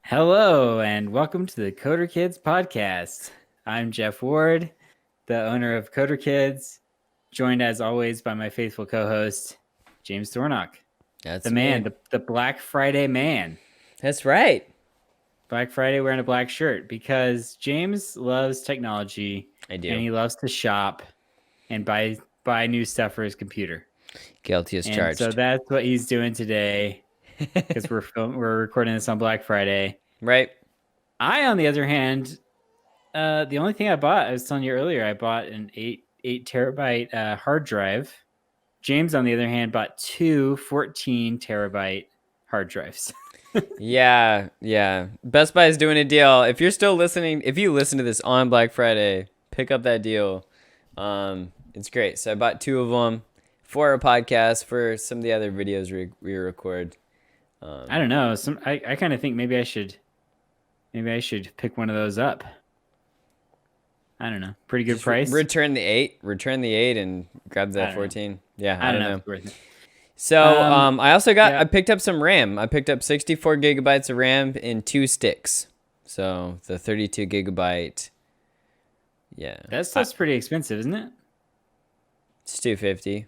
Hello, and welcome to the Coder Kids podcast. I'm Jeff Ward, the owner of Coder Kids, joined as always by my faithful co-host, James Thornock. That's the me. man, the Black Friday man. That's right. Black Friday wearing a black shirt because James loves technology. I do. And he loves to shop and buy new stuff for his computer. Guilty as and charged. So that's what he's doing today because we're recording this on Black Friday. Right. I, on the other hand, the only thing I bought, I was telling you earlier, I bought an 8 terabyte hard drive. James, on the other hand, bought two 14 terabyte hard drives. Yeah. Best Buy is doing a deal. If you're still listening, if you listen to this on Black Friday, pick up that deal. It's great. So I bought two of them for a podcast, for some of the other videos we record. I don't know. I kind of think maybe I should pick one of those up. I don't know. Pretty good price. Return the 8 and grab that 14. Know. Yeah, I don't know. It's worth it. So I also I picked up some RAM. I picked up 64 gigabytes of RAM in 2 sticks. So the 32 gigabyte. Yeah. That's pretty expensive, isn't it? It's $250.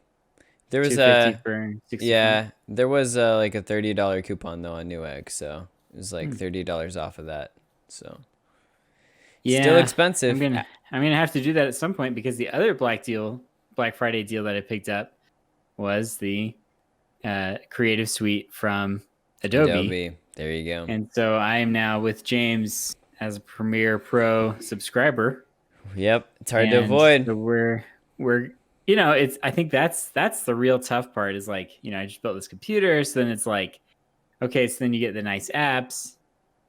There was there was like a $30 coupon though on Newegg, so it was like $30 off of that. So yeah, still expensive. I'm gonna have to do that at some point because the other Black Friday deal that I picked up was the Creative Suite from Adobe. There you go. And so I am now with James as a Premiere Pro subscriber. Yep, it's hard to avoid. So we're I think that's the real tough part is like, I just built this computer, so then it's like, okay, so then you get the nice apps,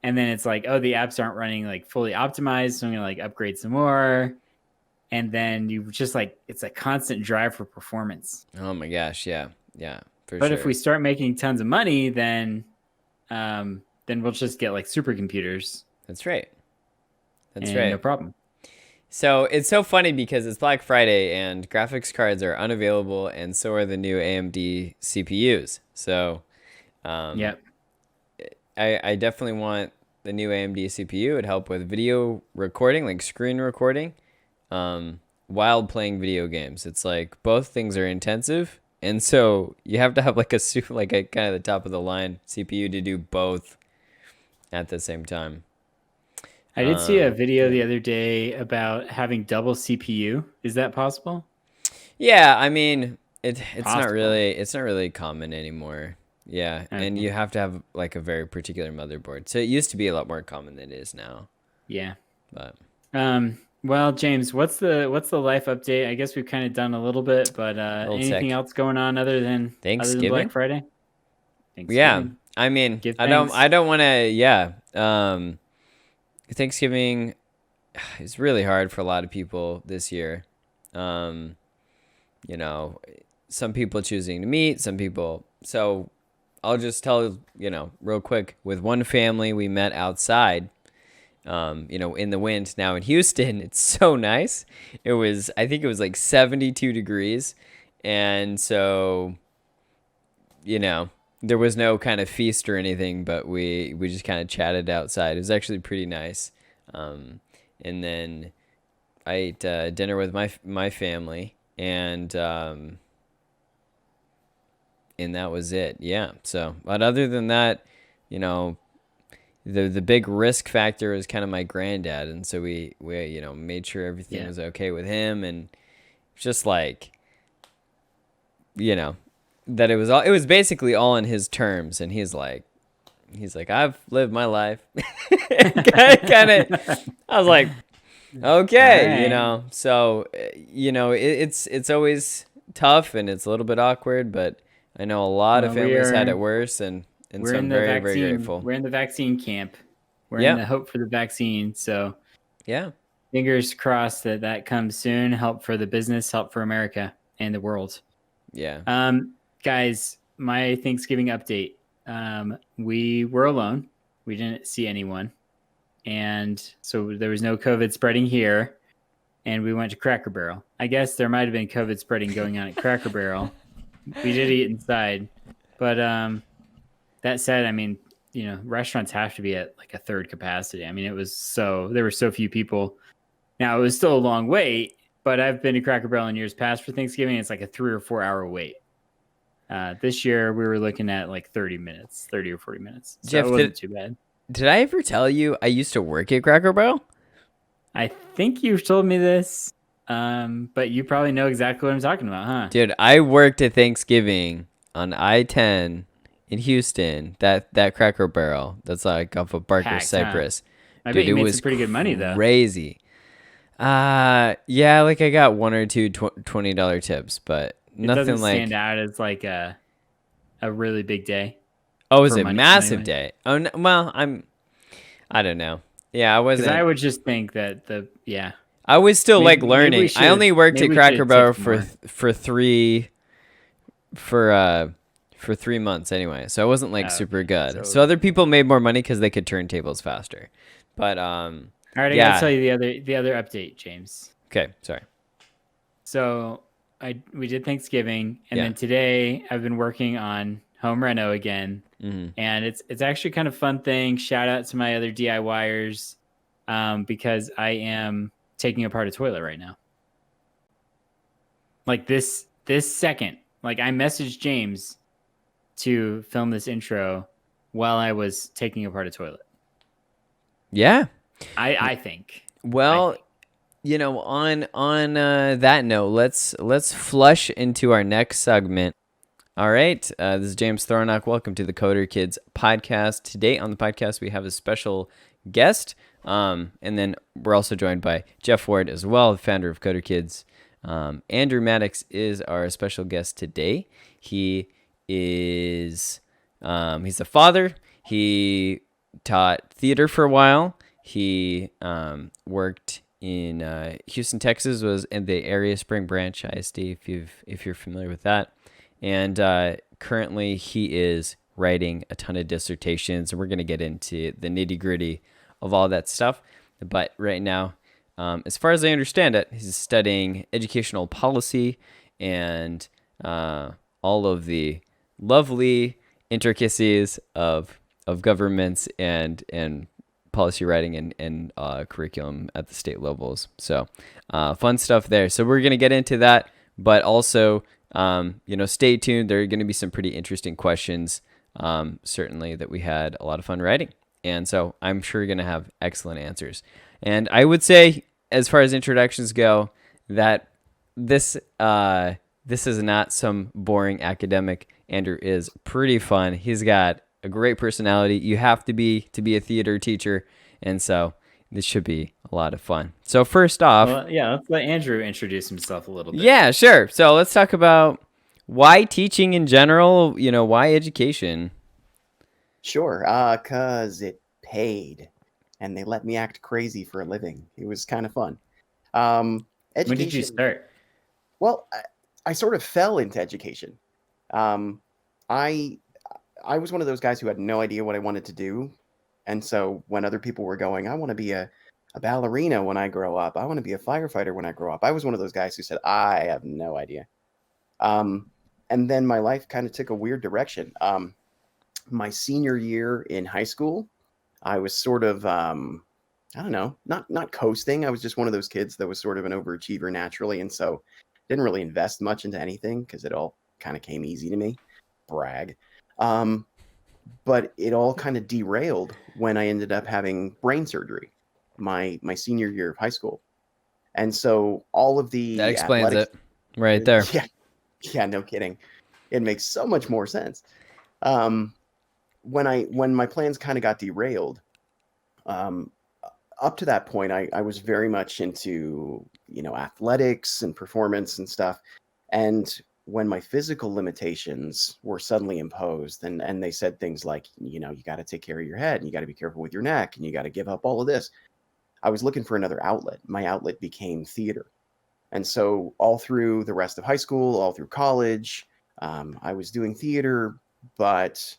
and then it's like, oh, the apps aren't running like fully optimized, so I'm gonna like upgrade some more. And then you just like, it's a constant drive for performance. Oh my gosh, yeah, for but sure. If we start making tons of money, then we'll just get like supercomputers. That's right. No problem. So it's so funny because it's Black Friday and graphics cards are unavailable, and so are the new AMD CPUs. So, yep. I definitely want the new AMD CPU. It'd help with video recording, like screen recording, while playing video games. It's like both things are intensive, and so you have to have like a kind of the top of the line CPU to do both at the same time. I did see a video the other day about having double CPU. Is that possible? Yeah, I mean, it's not really common anymore. Yeah, okay. And you have to have like a very particular motherboard. So it used to be a lot more common than it is now. Yeah. But well, James, what's the life update? I guess we've kind of done a little bit, but anything else going on other than Black Friday? Yeah, I mean, I don't want to. Thanksgiving is really hard for a lot of people this year. Some people choosing to meet, some people. So I'll just tell, real quick, with one family, we met outside, in the wind. Now in Houston, it's so nice. I think it was like 72 degrees. And so, there was no kind of feast or anything, but we just kind of chatted outside. It was actually pretty nice. And then I ate dinner with my family, and that was it. Yeah. So, but other than that, the big risk factor is kind of my granddad, and so we made sure everything was okay with him, and just like, that it was basically all in his terms, and he's like, I've lived my life. kind of, I was like, okay, right. So, it's always tough and it's a little bit awkward, but I know a lot of families had it worse, and so I'm very, very grateful. We're in the vaccine camp. We're in the hope for the vaccine. So yeah, fingers crossed that comes soon. Help for the business, help for America and the world. Yeah. Guys, my Thanksgiving update. We were alone. We didn't see anyone. And so there was no COVID spreading here. And we went to Cracker Barrel. I guess there might have been COVID spreading going on at Cracker Barrel. We did eat inside. But that said, I mean, restaurants have to be at like a third capacity. I mean, there were so few people. Now it was still a long wait, but I've been to Cracker Barrel in years past for Thanksgiving. It's like a 3 or 4 hour wait. This year we were looking at like 30 or 40 minutes. So Jeff, it wasn't too bad. did I ever tell you I used to work at Cracker Barrel? I think you've told me this, but you probably know exactly what I'm talking about, huh? Dude, I worked at Thanksgiving on I-10 in Houston. That Cracker Barrel that's like off of Barker Packed, Cypress. I Dude, bet you it made was some pretty good money though. crazy. Yeah, like I got one or two $20 tips, but It nothing doesn't like. stand out as like a really big day. Oh, it was for a money- massive money. day. Oh, no, well, I don't know. Yeah, I Because wasn't. I would just think that I was still Maybe- like maybe we learning. I only should- worked maybe at we Cracker should Barrel tip for more. for 3 months anyway, so I wasn't like super okay. good. So So- other people made more money because they could turn tables faster. But All right, I yeah. gotta tell you the other update, James. Okay, sorry. So we did Thanksgiving, and Yeah. then today I've been working on home reno again, and it's actually kind of fun thing. Shout out to my other DIYers, because I am taking apart a toilet right now. Like this second, like I messaged James to film this intro while I was taking apart a toilet. Yeah. I think. Well, on that note, let's flush into our next segment. All right, this is James Thornock. Welcome to the Coder Kids podcast. Today on the podcast, we have a special guest, and then we're also joined by Jeff Ward as well, the founder of Coder Kids. Andrew Maddocks is our special guest today. He is he's a father. He taught theater for a while. He worked in Houston, Texas, was in the Area Spring Branch ISD, if you're familiar with that. And currently he is writing a ton of dissertations, and we're going to get into the nitty gritty of all that stuff. But right now, as far as I understand it, he's studying educational policy and all of the lovely intricacies of governments and policy writing and curriculum at the state levels. So fun stuff there. So we're going to get into that, but also, stay tuned. There are going to be some pretty interesting questions, certainly, that we had a lot of fun writing. And so I'm sure you're going to have excellent answers. And I would say, as far as introductions go, that this is not some boring academic. Andrew is pretty fun. He's got a great personality. You have to be a theater teacher, and so this should be a lot of fun. So first off, Let's let Andrew introduce himself a little bit. Yeah, sure. So let's talk about why teaching in general. Why education? Sure, 'cause it paid, and they let me act crazy for a living. It was kind of fun. When did you Education. start? Well, I sort of fell into education. I I was one of those guys who had no idea what I wanted to do, and so when other people were going, I want to be a ballerina when I grow up. I want to be a firefighter when I grow up. I was one of those guys who said, I have no idea. And then my life kind of took a weird direction. My senior year in high school, I was sort of, I don't know, not coasting. I was just one of those kids that was sort of an overachiever naturally, and so didn't really invest much into anything because it all kind of came easy to me. Brag. But it all kind of derailed when I ended up having brain surgery my senior year of high school. And so all of the That explains athletics- it right there. Yeah, no kidding. It makes so much more sense. When my plans kind of got derailed, up to that point, I was very much into, athletics and performance and stuff. And when my physical limitations were suddenly imposed and they said things like, you got to take care of your head and you got to be careful with your neck and you got to give up all of this, I was looking for another outlet. My outlet became theater. And so all through the rest of high school, all through college, I was doing theater, but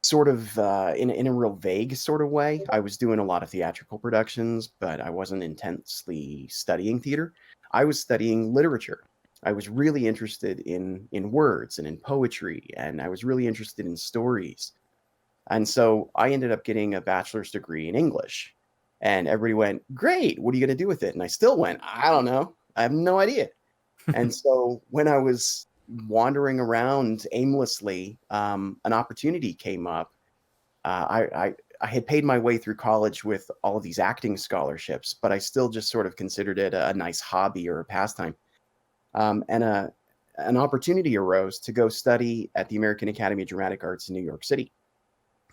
sort of in a real vague sort of way. I was doing a lot of theatrical productions, but I wasn't intensely studying theater. I was studying literature. I was really interested in words and in poetry, and I was really interested in stories. And so I ended up getting a bachelor's degree in English. And everybody went, great, what are you going to do with it? And I still went, I don't know. I have no idea. And so when I was wandering around aimlessly, an opportunity came up. I had paid my way through college with all of these acting scholarships, but I still just sort of considered it a nice hobby or a pastime. And an opportunity arose to go study at the American Academy of Dramatic Arts in New York City.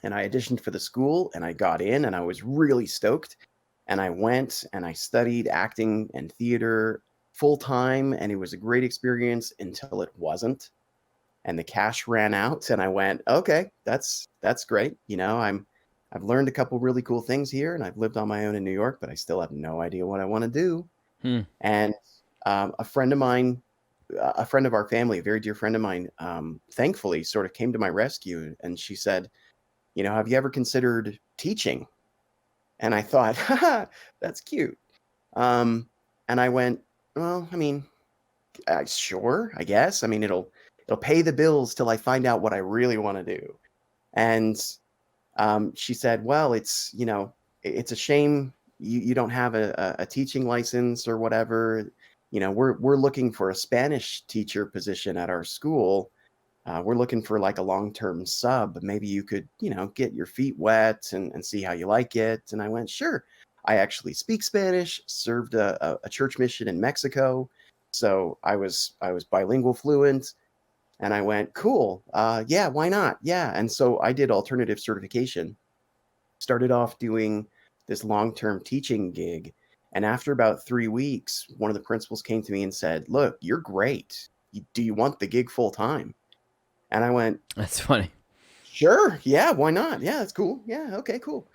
And I auditioned for the school and I got in and I was really stoked. And I went and I studied acting and theater full time. And it was a great experience until it wasn't. And the cash ran out and I went, okay, that's great. I've learned a couple really cool things here and I've lived on my own in New York, but I still have no idea what I want to do. And a friend of mine, a friend of our family, a very dear friend of mine, thankfully sort of came to my rescue and she said, have you ever considered teaching? And I thought, haha, that's cute. And I went, well, I mean, sure, I guess. I mean, it'll pay the bills till I find out what I really want to do. And she said, well, it's a shame you don't have a teaching license or whatever. We're looking for a Spanish teacher position at our school. We're looking for like a long-term sub. Maybe you could, get your feet wet and see how you like it. And I went, sure. I actually speak Spanish, served a church mission in Mexico. So I was bilingual fluent. And I went, cool. Yeah, why not? Yeah. And so I did alternative certification, started off doing this long-term teaching gig. And after about 3 weeks, one of the principals came to me and said, look, you're great. Do you want the gig full time? And I went, That's funny. sure. Yeah, why not? Yeah, that's cool. Yeah, okay, cool.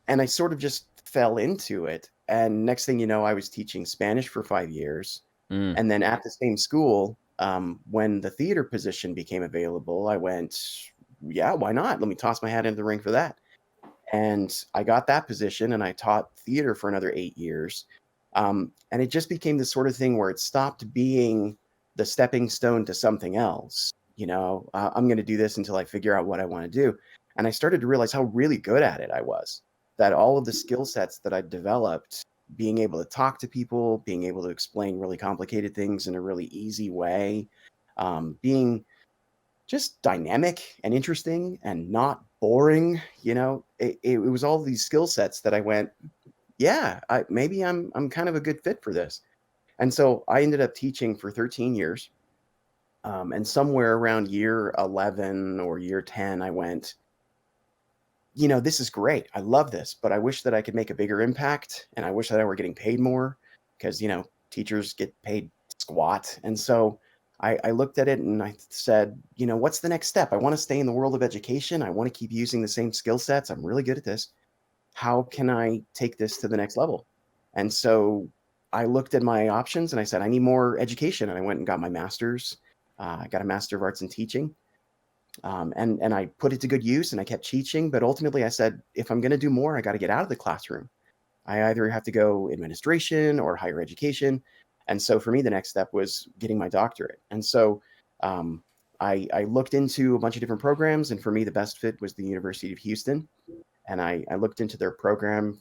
And I sort of just fell into it. And next thing you know, I was teaching Spanish for 5 years. And then at the same school, when the theater position became available, I went, yeah, why not? Let me toss my hat into the ring for that. And I got that position and I taught theater for another 8 years. And it just became this sort of thing where it stopped being the stepping stone to something else. I'm going to do this until I figure out what I want to do. And I started to realize how really good at it I was, that all of the skill sets that I developed, being able to talk to people, being able to explain really complicated things in a really easy way, being just dynamic and interesting and not boring. It was all these skill sets that I went, yeah, maybe I'm kind of a good fit for this. And so I ended up teaching for 13 years. And somewhere around year 11 or year 10, I went, this is great. I love this, but I wish that I could make a bigger impact. And I wish that I were getting paid more because, teachers get paid squat. And so I looked at it and I said, what's the next step? I want to stay in the world of education. I want to keep using the same skill sets. I'm really good at this. How can I take this to the next level? And so I looked at my options and I said, I need more education. And I went and got my master's. I got a Master of Arts in Teaching. And I put it to good use and I kept teaching. But ultimately I said, if I'm going to do more, I got to get out of the classroom. I either have to go administration or higher education. And so for me, the next step was getting my doctorate. And so I looked into a bunch of different programs. And for me, the best fit was the University of Houston. And I looked into their program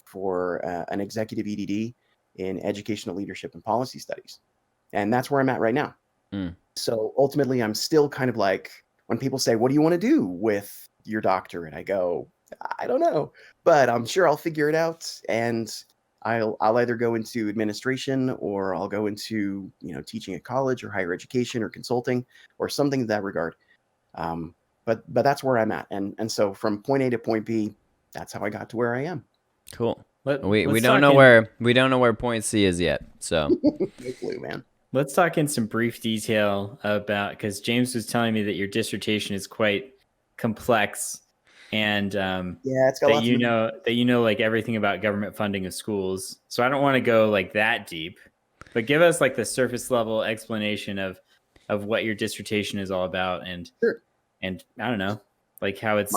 for an executive EDD in educational leadership and policy studies. And that's where I'm at right now. So ultimately, I'm still kind of like, when people say, what do you want to do with your doctorate? I go, I don't know, but I'm sure I'll figure it out. And I'll either go into administration or I'll go into, teaching at college or higher education or consulting or something in that regard. But that's where I'm at. And so from point A to point B, that's how I got to where I am. Cool. Let's We don't talk know in- where point C is yet. So No clue, man. Let's talk in some brief detail about, because James was telling me that your dissertation is quite complex, and Yeah, it's got lots that you know like everything about government funding of schools. So I don't want to go like that deep, but give us like the surface level explanation of what your dissertation is all about, and Sure. and I don't know, like how it's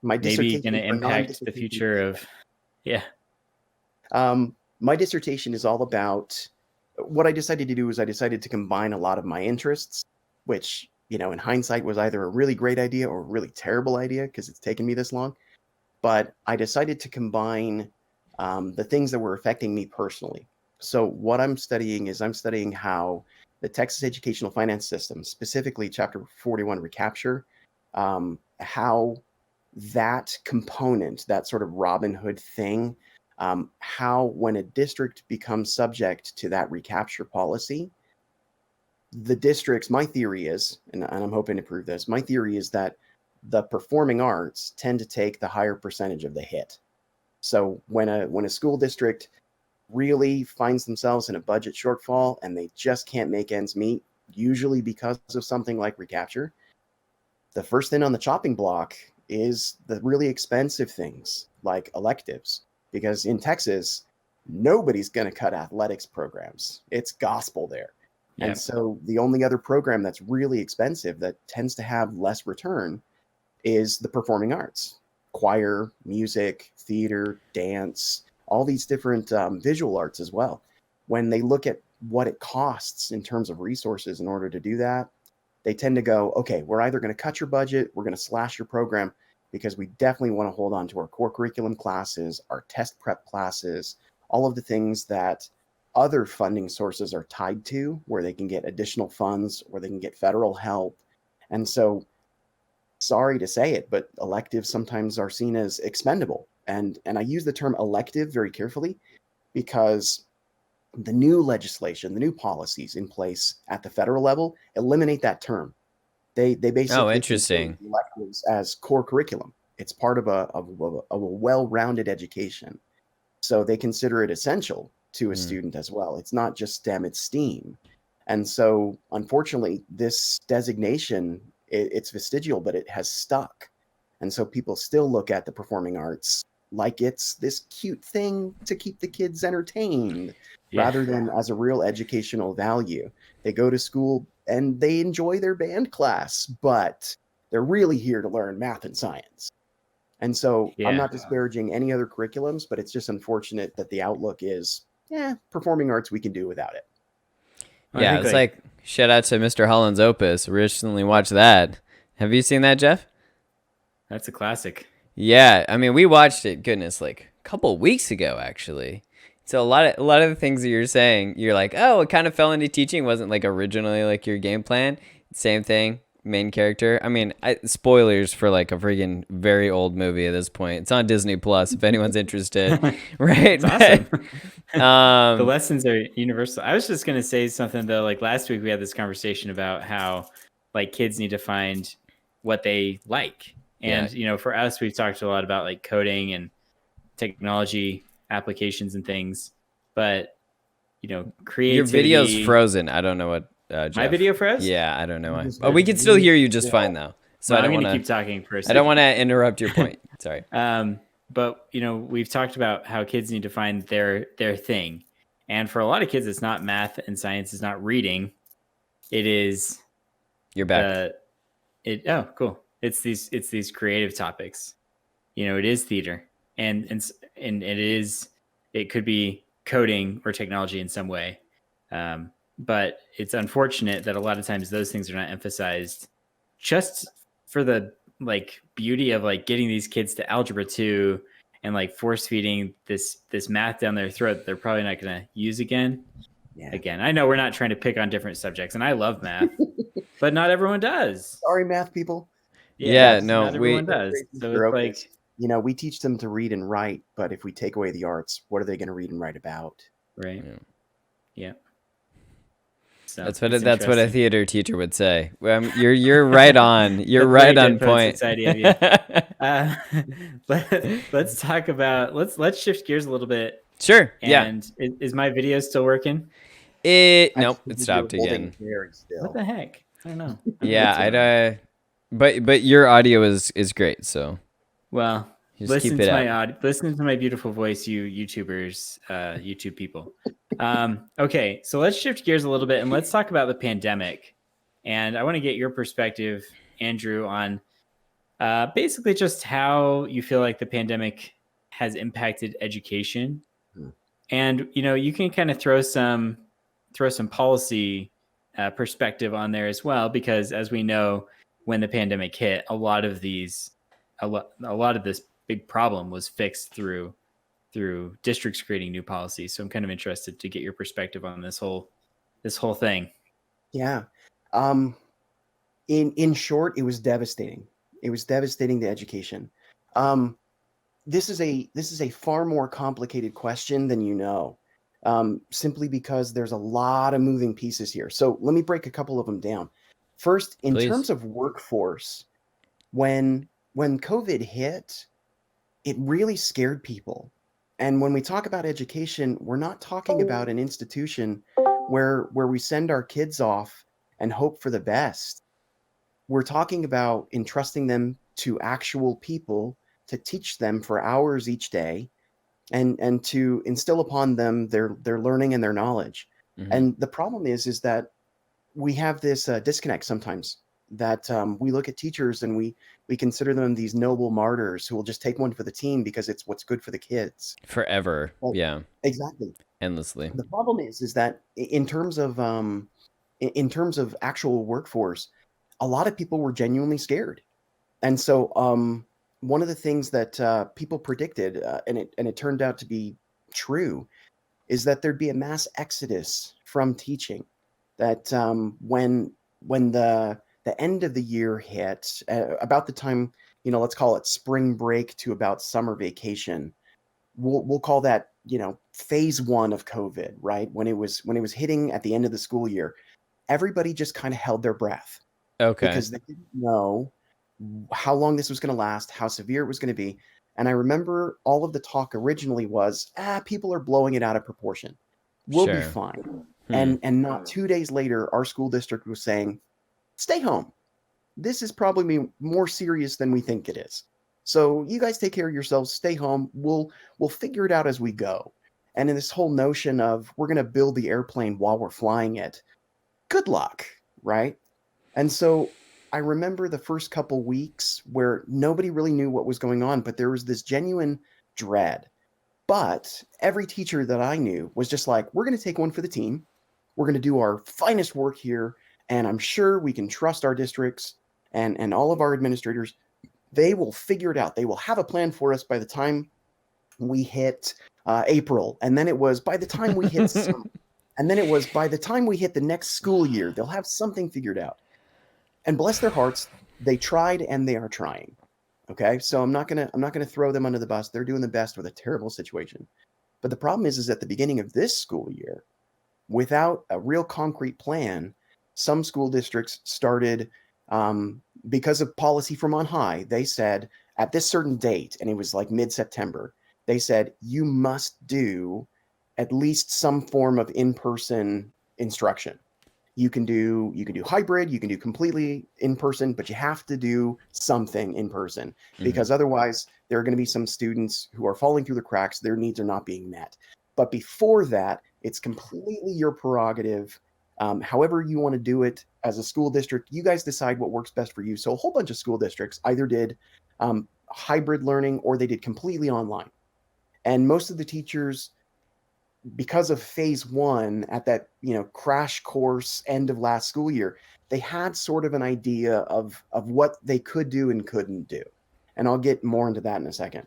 my maybe dissertation going to for impact the non-dissertation future of, yeah. My dissertation is all about what I decided to do is I decided to combine a lot of my interests, which in hindsight was either a really great idea or a really terrible idea because it's taken me this long. But I decided to combine the things that were affecting me personally. So what I'm studying is I'm studying how the Texas educational finance system, specifically Chapter 41 recapture, how that component, that sort of Robin Hood thing, how when a district becomes subject to that recapture policy, the districts, my theory is, and I'm hoping to prove this, my theory is that the performing arts tend to take the higher percentage of the hit. So when a school district really finds themselves in a budget shortfall and they just can't make ends meet, usually because of something like recapture, the first thing on the chopping block is the really expensive things like electives. Because in Texas, nobody's going to cut athletics programs. It's gospel there. Yep. And so the only other program that's really expensive that tends to have less return is the performing arts, choir, music, theater, dance, all these different visual arts as well. When they look at what it costs in terms of resources in order to do that, they tend to go, okay, we're either going to cut your budget, we're going to slash your program, because we definitely want to hold on to our core curriculum classes, our test prep classes, all of the things that other funding sources are tied to, where they can get additional funds or they can get federal help. And so, sorry to say it, but electives sometimes are seen as expendable. And I use the term elective very carefully because the new legislation, the new policies in place at the federal level eliminate that term. They basically interesting. electives as core curriculum. It's part of a well-rounded education. So they consider it essential to a student as well. It's not just STEM, it's STEAM. And so unfortunately, this designation, it's vestigial, but it has stuck. And so people still look at the performing arts like it's this cute thing to keep the kids entertained rather than as a real educational value. They go to school and they enjoy their band class, but they're really here to learn math and science. And so I'm not disparaging any other curriculums, but it's just unfortunate that the outlook is, performing arts, we can do without it. Yeah, it's like shout out to Mr. Holland's Opus. Recently watched that. Have you seen that, Jeff? That's a classic. Yeah, I mean, we watched it. Goodness, like a couple weeks ago, actually. So a lot of the things that you're saying, you're like, oh, it kind of fell into teaching. Wasn't like originally like your game plan. Same thing, main character. I mean, spoilers for like a freaking very old movie at this point. It's on Disney Plus if anyone's interested. Right? It's awesome. The lessons are universal. I was just gonna say something though. Like last week, we had this conversation about how like kids need to find what they like. And, for us, we've talked a lot about like coding and technology applications and things, but, creativity. Your video's frozen. I don't know what, Jeff. My video froze? Yeah, I don't know why. But we can still hear you just fine though. So I'm going to keep talking for a second. I don't want to interrupt your point. Sorry. But, we've talked about how kids need to find their thing. And for a lot of kids, it's not math and science. It's not reading. It is. You're back. Oh, cool. It's these creative topics. It is theater and it could be coding or technology in some way. But it's unfortunate that a lot of times those things are not emphasized just for the like beauty of like getting these kids to algebra 2 and like force feeding this math down their throat that they're probably not going to use again. Again, I know we're not trying to pick on different subjects and I love math, but not everyone does. Sorry, math people. No, not everyone does. So it's like, we teach them to read and write, but if we take away the arts, what are they going to read and write about? Right. Yeah. So that's what a theater teacher would say. You're right on. You're right on point. Let's talk about let's shift gears a little bit. Sure. And is my video still working? Nope. It stopped again. What the heck? I don't know. But your audio is great. So. Well, listen to my beautiful voice, you YouTubers, YouTube people. Okay, so let's shift gears a little bit and let's talk about the pandemic. And I want to get your perspective, Andrew, on basically just how you feel like the pandemic has impacted education. And you can kind of throw some policy perspective on there as well, because as we know, when the pandemic hit, a lot of this big problem was fixed through districts creating new policies. So I'm kind of interested to get your perspective on this whole thing. Yeah. Um, in short, it was devastating. It was devastating to education. Um, this is a far more complicated question than you know, simply because there's a lot of moving pieces here. So let me break a couple of them down. First, in Please. terms of workforce, when COVID hit, it really scared people. And when we talk about education, we're not talking about an institution where we send our kids off and hope for the best. We're talking about entrusting them to actual people to teach them for hours each day and to instill upon them their learning and their knowledge. Mhm. And the problem is that we have this disconnect sometimes that we look at teachers and we consider them these noble martyrs who will just take one for the team because it's what's good for the kids. Forever. Well, Yeah. exactly. Endlessly. The problem is that in terms of actual workforce, a lot of people were genuinely scared. And so one of the things that people predicted, and it turned out to be true, is that there'd be a mass exodus from teaching. That when the end of the year hit, about the time, let's call it spring break to about summer vacation, we'll call that, phase one of COVID, right? When it was hitting at the end of the school year, everybody just kind of held their breath Okay. because they didn't know how long this was going to last, how severe it was going to be. And I remember all of the talk originally was, people are blowing it out of proportion. We'll be Sure. fine. Hmm. And not 2 days later, our school district was saying, stay home. This is probably more serious than we think it is. So you guys take care of yourselves, stay home. We'll figure it out as we go. And in this whole notion of we're going to build the airplane while we're flying it, good luck, right? And so I remember the first couple weeks where nobody really knew what was going on, but there was this genuine dread. But every teacher that I knew was just like, we're going to take one for the team. We're going to do our finest work here. And I'm sure we can trust our districts and all of our administrators. They will figure it out. They will have a plan for us by the time we hit April. And then it was by the time we hit summer. And then it was by the time we hit the next school year, they'll have something figured out. And bless their hearts, they tried and they are trying. Okay, so I'm not gonna throw them under the bus. They're doing the best with a terrible situation. But the problem is at the beginning of this school year, without a real concrete plan, some school districts started, because of policy from on high. They said at this certain date, and it was like mid-September, they said you must do at least some form of in-person instruction. You can do hybrid, you can do completely in person, but you have to do something in person because otherwise there are going to be some students who are falling through the cracks. Their needs are not being met. But before that, it's completely your prerogative. However you want to do it as a school district, you guys decide what works best for you. So a whole bunch of school districts either did hybrid learning or they did completely online. And most of the teachers, because of phase one at that crash course end of last school year, they had sort of an idea of what they could do and couldn't do, and I'll get more into that in a second.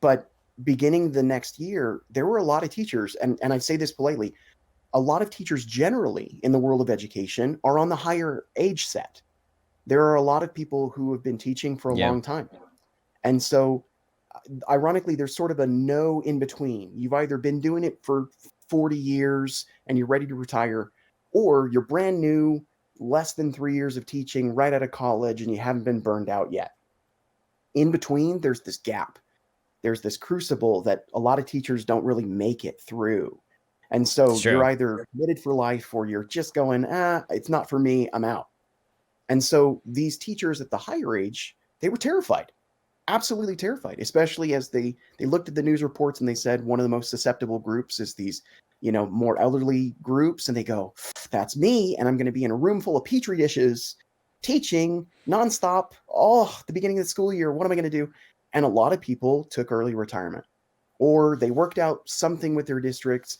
But beginning the next year, there were a lot of teachers, and I say this politely, a lot of teachers generally in the world of education are on the higher age set. There are a lot of people who have been teaching for a long time, and so ironically, there's sort of a no in between. You've either been doing it for 40 years and you're ready to retire, or you're brand new, less than 3 years of teaching right out of college and you haven't been burned out yet. In between, there's this gap. There's this crucible that a lot of teachers don't really make it through. And so you're either committed for life or you're just going, it's not for me, I'm out. And so these teachers at the higher age, they were terrified. Absolutely terrified, especially as they looked at the news reports and they said one of the most susceptible groups is these, more elderly groups. And they go, that's me. And I'm going to be in a room full of petri dishes teaching nonstop. Oh, the beginning of the school year. What am I going to do? And a lot of people took early retirement or they worked out something with their districts.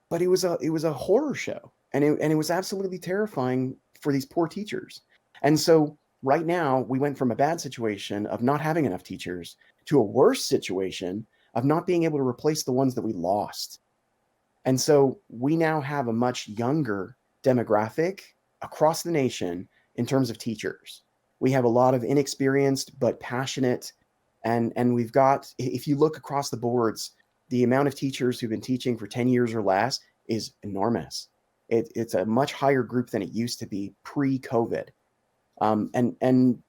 But it was a horror show. And it was absolutely terrifying for these poor teachers. And so right now we went from a bad situation of not having enough teachers to a worse situation of not being able to replace the ones that we lost. And so we now have a much younger demographic across the nation in terms of teachers. We have a lot of inexperienced but passionate, and we've got, if you look across the boards, the amount of teachers who've been teaching for 10 years or less is enormous. It's a much higher group than it used to be pre-COVID. And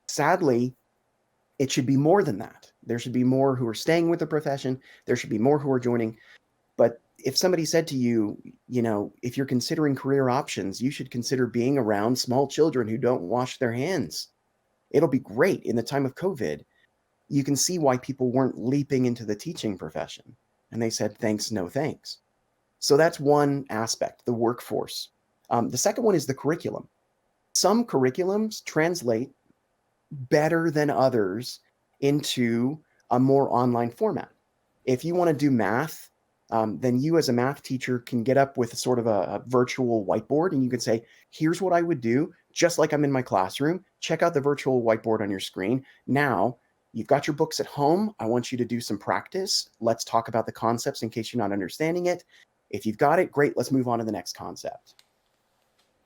sadly, it should be more than that. There should be more who are staying with the profession. There should be more who are joining. But if somebody said to you, if you're considering career options, you should consider being around small children who don't wash their hands. It'll be great in the time of COVID. You can see why people weren't leaping into the teaching profession. And they said, thanks, no thanks. So that's one aspect, the workforce. The second one is the curriculum. Some curriculums translate better than others into a more online format. If you want to do math, then you as a math teacher can get up with sort of a virtual whiteboard, and you can say, here's what I would do, just like I'm in my classroom. Check out the virtual whiteboard on your screen. Now, you've got your books at home. I want you to do some practice. Let's talk about the concepts in case you're not understanding it. If you've got it, great, let's move on to the next concept.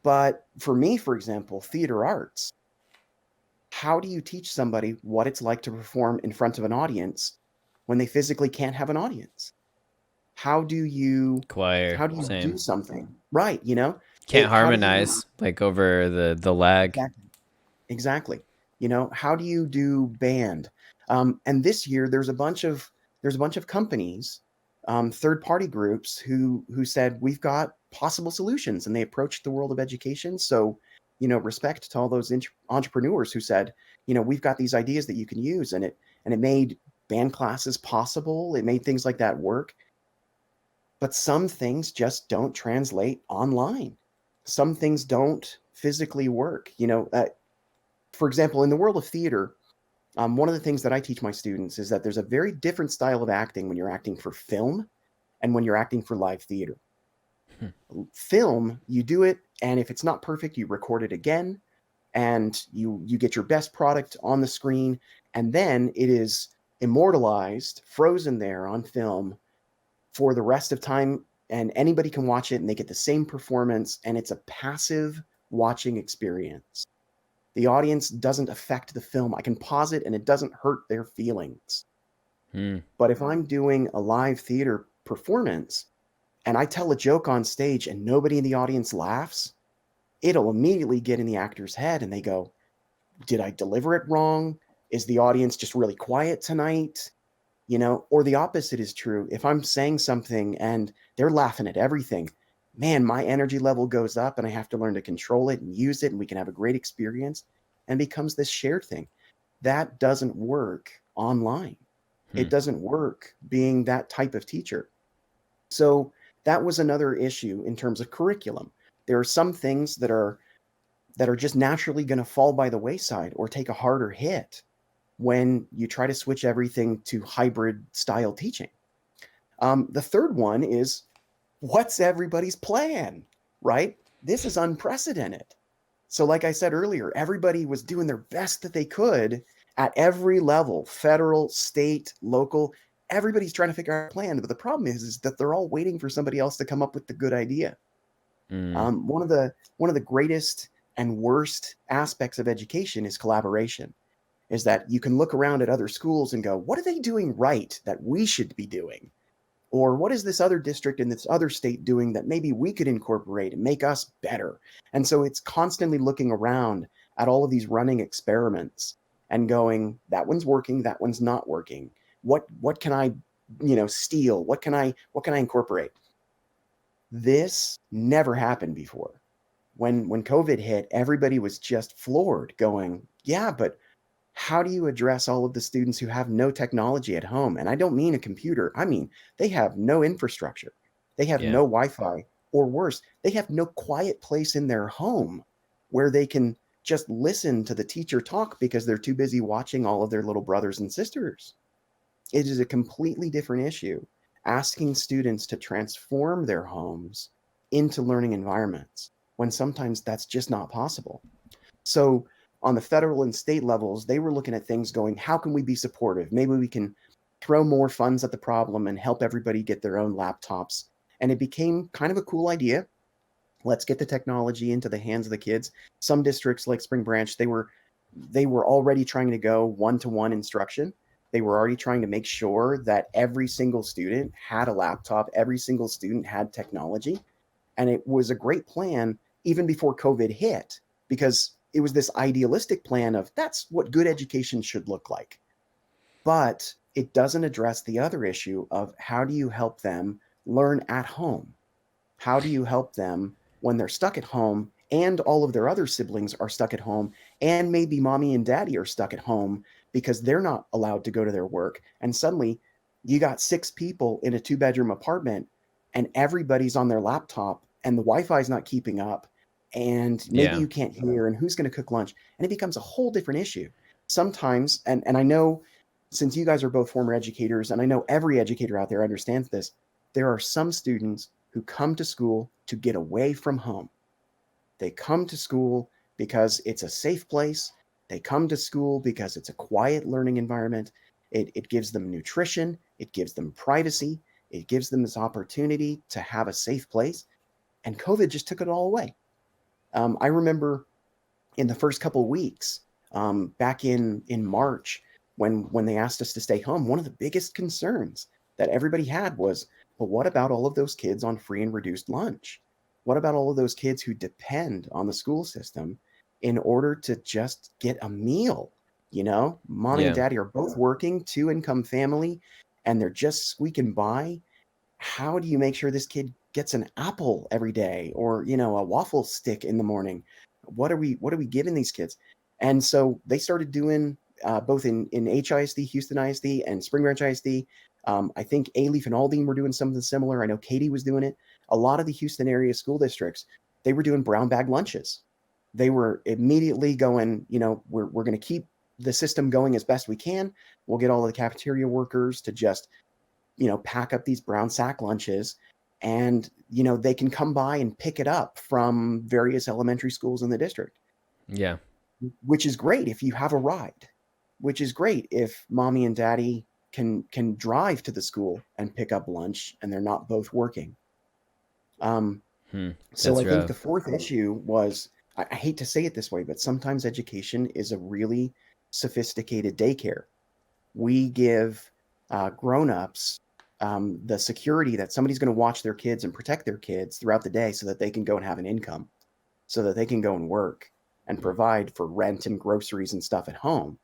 But for me, for example, theater arts, how do you teach somebody what it's like to perform in front of an audience when they physically can't have an audience? How do you Choir, same. do something? Right, Can't how do you harmonize like over the lag. exactly. How do you do band? And this year there's a bunch of companies, third-party groups who said we've got possible solutions, and they approached the world of education. So, respect to all those entrepreneurs who said, we've got these ideas that you can use, and it made band classes possible. It made things like that work. But some things just don't translate online. Some things don't physically work. For example, in the world of theater, one of the things that I teach my students is that there's a very different style of acting when you're acting for film and when you're acting for live theater. Film, you do it, and if it's not perfect, you record it again, and you get your best product on the screen, and then it is immortalized, frozen there on film for the rest of time, and anybody can watch it and they get the same performance, and it's a passive watching experience. The audience doesn't affect the film. I can pause it and it doesn't hurt their feelings. But if I'm doing a live theater performance and I tell a joke on stage and nobody in the audience laughs, it'll immediately get in the actor's head and they go, did I deliver it wrong? Is the audience just really quiet tonight? Or the opposite is true. If I'm saying something and they're laughing at everything, man, my energy level goes up and I have to learn to control it and use it, and we can have a great experience, and becomes this shared thing. That doesn't work online. It doesn't work being that type of teacher. So that was another issue in terms of curriculum. There are some things that are just naturally going to fall by the wayside or take a harder hit when you try to switch everything to hybrid style teaching. The third one is, what's everybody's plan, right? This is unprecedented. So like I said earlier, everybody was doing their best that they could at every level, federal, state, local. Everybody's trying to figure out a plan, but the problem is that they're all waiting for somebody else to come up with the good idea. One of the greatest and worst aspects of education is collaboration. Is that you can look around at other schools and go, what are they doing right that we should be doing? Or what is this other district in this other state doing that maybe we could incorporate and make us better? And so it's constantly looking around at all of these running experiments and going, that one's working, that one's not working. What can I, steal? What can I incorporate? This never happened before. When COVID hit, everybody was just floored, going, yeah, but how do you address all of the students who have no technology at home? And I don't mean a computer. I mean, they have no infrastructure. They have no Wi-Fi, or worse, they have no quiet place in their home where they can just listen to the teacher talk because they're too busy watching all of their little brothers and sisters. It is a completely different issue, asking students to transform their homes into learning environments when sometimes that's just not possible. So on the federal and state levels, they were looking at things going, how can we be supportive? Maybe we can throw more funds at the problem and help everybody get their own laptops. And it became kind of a cool idea. Let's get the technology into the hands of the kids. Some districts like Spring Branch, they were already trying to go one-to-one instruction. They were already trying to make sure that every single student had a laptop, every single student had technology. And it was a great plan even before COVID hit, because it was this idealistic plan of that's what good education should look like. But it doesn't address the other issue of how do you help them learn at home? How do you help them when they're stuck at home and all of their other siblings are stuck at home, and maybe mommy and daddy are stuck at home because they're not allowed to go to their work, and suddenly you got 6 people in a 2-bedroom apartment and everybody's on their laptop and the Wi-Fi is not keeping up, and maybe Yeah. you can't hear, and who's going to cook lunch, and it becomes a whole different issue sometimes. And I know, since you guys are both former educators, and I know every educator out there understands this, there are some students who come to school to get away from home. They come to school because it's a safe place. They come to school because it's a quiet learning environment. It gives them nutrition. It gives them privacy. It gives them this opportunity to have a safe place. And COVID just took it all away. I remember in the first couple of weeks, back in March, when they asked us to stay home, one of the biggest concerns that everybody had was, but what about all of those kids on free and reduced lunch? What about all of those kids who depend on the school system in order to just get a meal? You know, mommy and Yeah. daddy are both working, 2-income family, and they're just squeaking by. How do you make sure this kid gets an apple every day, or, you know, a waffle stick in the morning? What are we giving these kids? And so they started doing, both in HISD, Houston ISD, and Spring Branch ISD. I think A-Leaf and Aldine were doing something similar. I know Katy was doing it. A lot of the Houston area school districts, they were doing brown bag lunches. They were immediately going, you know, we're going to keep the system going as best we can. We'll get all of the cafeteria workers to just, you know, pack up these brown sack lunches, and, you know, they can come by and pick it up from various elementary schools in the district, Yeah. which is great if you have a ride, which is great if mommy and daddy can drive to the school and pick up lunch and they're not both working. So That's I think the rough. fourth issue was, I hate to say it this way, but sometimes education is a really sophisticated daycare. We give grown-ups the security that somebody's going to watch their kids and protect their kids throughout the day so that they can go and have an income, so that they can go and work and provide for rent and groceries and stuff at home.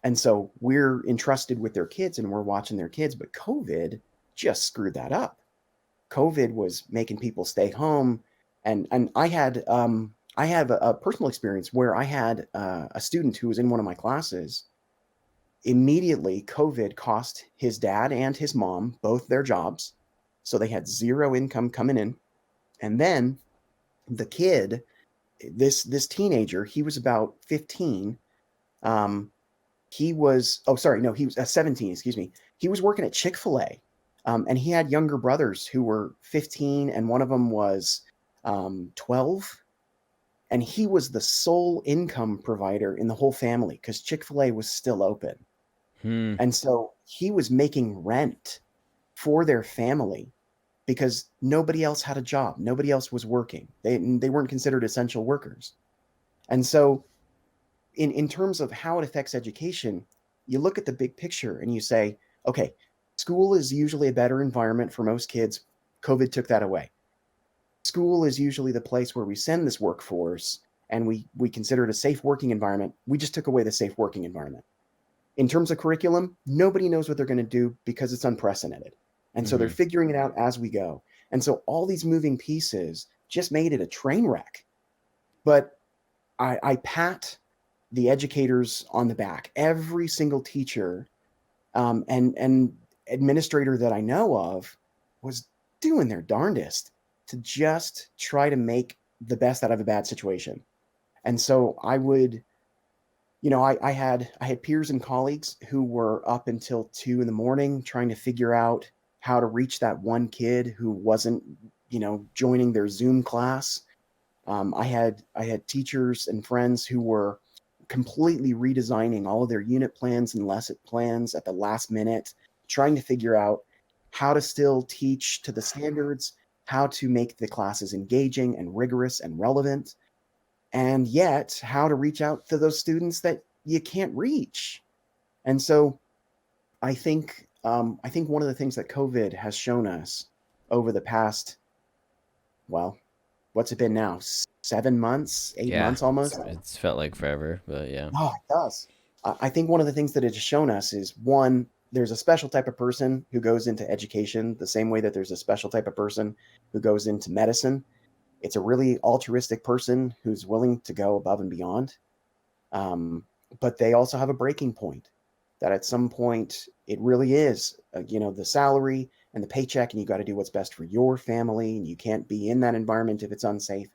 And so we're entrusted with their kids and we're watching their kids, but COVID just screwed that up. COVID was making people stay home. And I have a personal experience where I had a student who was in one of my classes. Immediately, COVID cost his dad and his mom both their jobs. So they had zero income coming in. And then the kid, this teenager, he was about 15. He was, oh, sorry, no, he was 17, excuse me. He was working at Chick-fil-A. And he had younger brothers who were 15, and one of them was 12. And he was the sole income provider in the whole family because Chick-fil-A was still open. And so he was making rent for their family because nobody else had a job. Nobody else was working. They weren't considered essential workers. And so in terms of how it affects education, you look at the big picture and you say, okay, school is usually a better environment for most kids. COVID took that away. School is usually the place where we send this workforce, and we consider it a safe working environment. We just took away the safe working environment. In terms of curriculum, nobody knows what they're going to do because it's unprecedented. And so they're figuring it out as we go. And so all these moving pieces just made it a train wreck. But I pat the educators on the back. Every single teacher and administrator that I know of was doing their darndest to just try to make the best out of a bad situation. And so I would, you know, I had peers and colleagues who were up until 2 in the morning trying to figure out how to reach that one kid who wasn't joining their Zoom class. I had teachers and friends who were completely redesigning all of their unit plans and lesson plans at the last minute, trying to figure out how to still teach to the standards, how to make the classes engaging and rigorous and relevant, and yet how to reach out to those students that you can't reach. And so I think one of the things that COVID has shown us over the past, well, what's it been now? 7 months, 8 months almost. It's felt like forever, but yeah. Oh, it does. I think one of the things that it has shown us is, one, there's a special type of person who goes into education the same way that there's a special type of person who goes into medicine. It's a really altruistic person who's willing to go above and beyond. Um, but they also have a breaking point that at some point it really is, the salary and the paycheck, and you got to do what's best for your family, and you can't be in that environment if it's unsafe.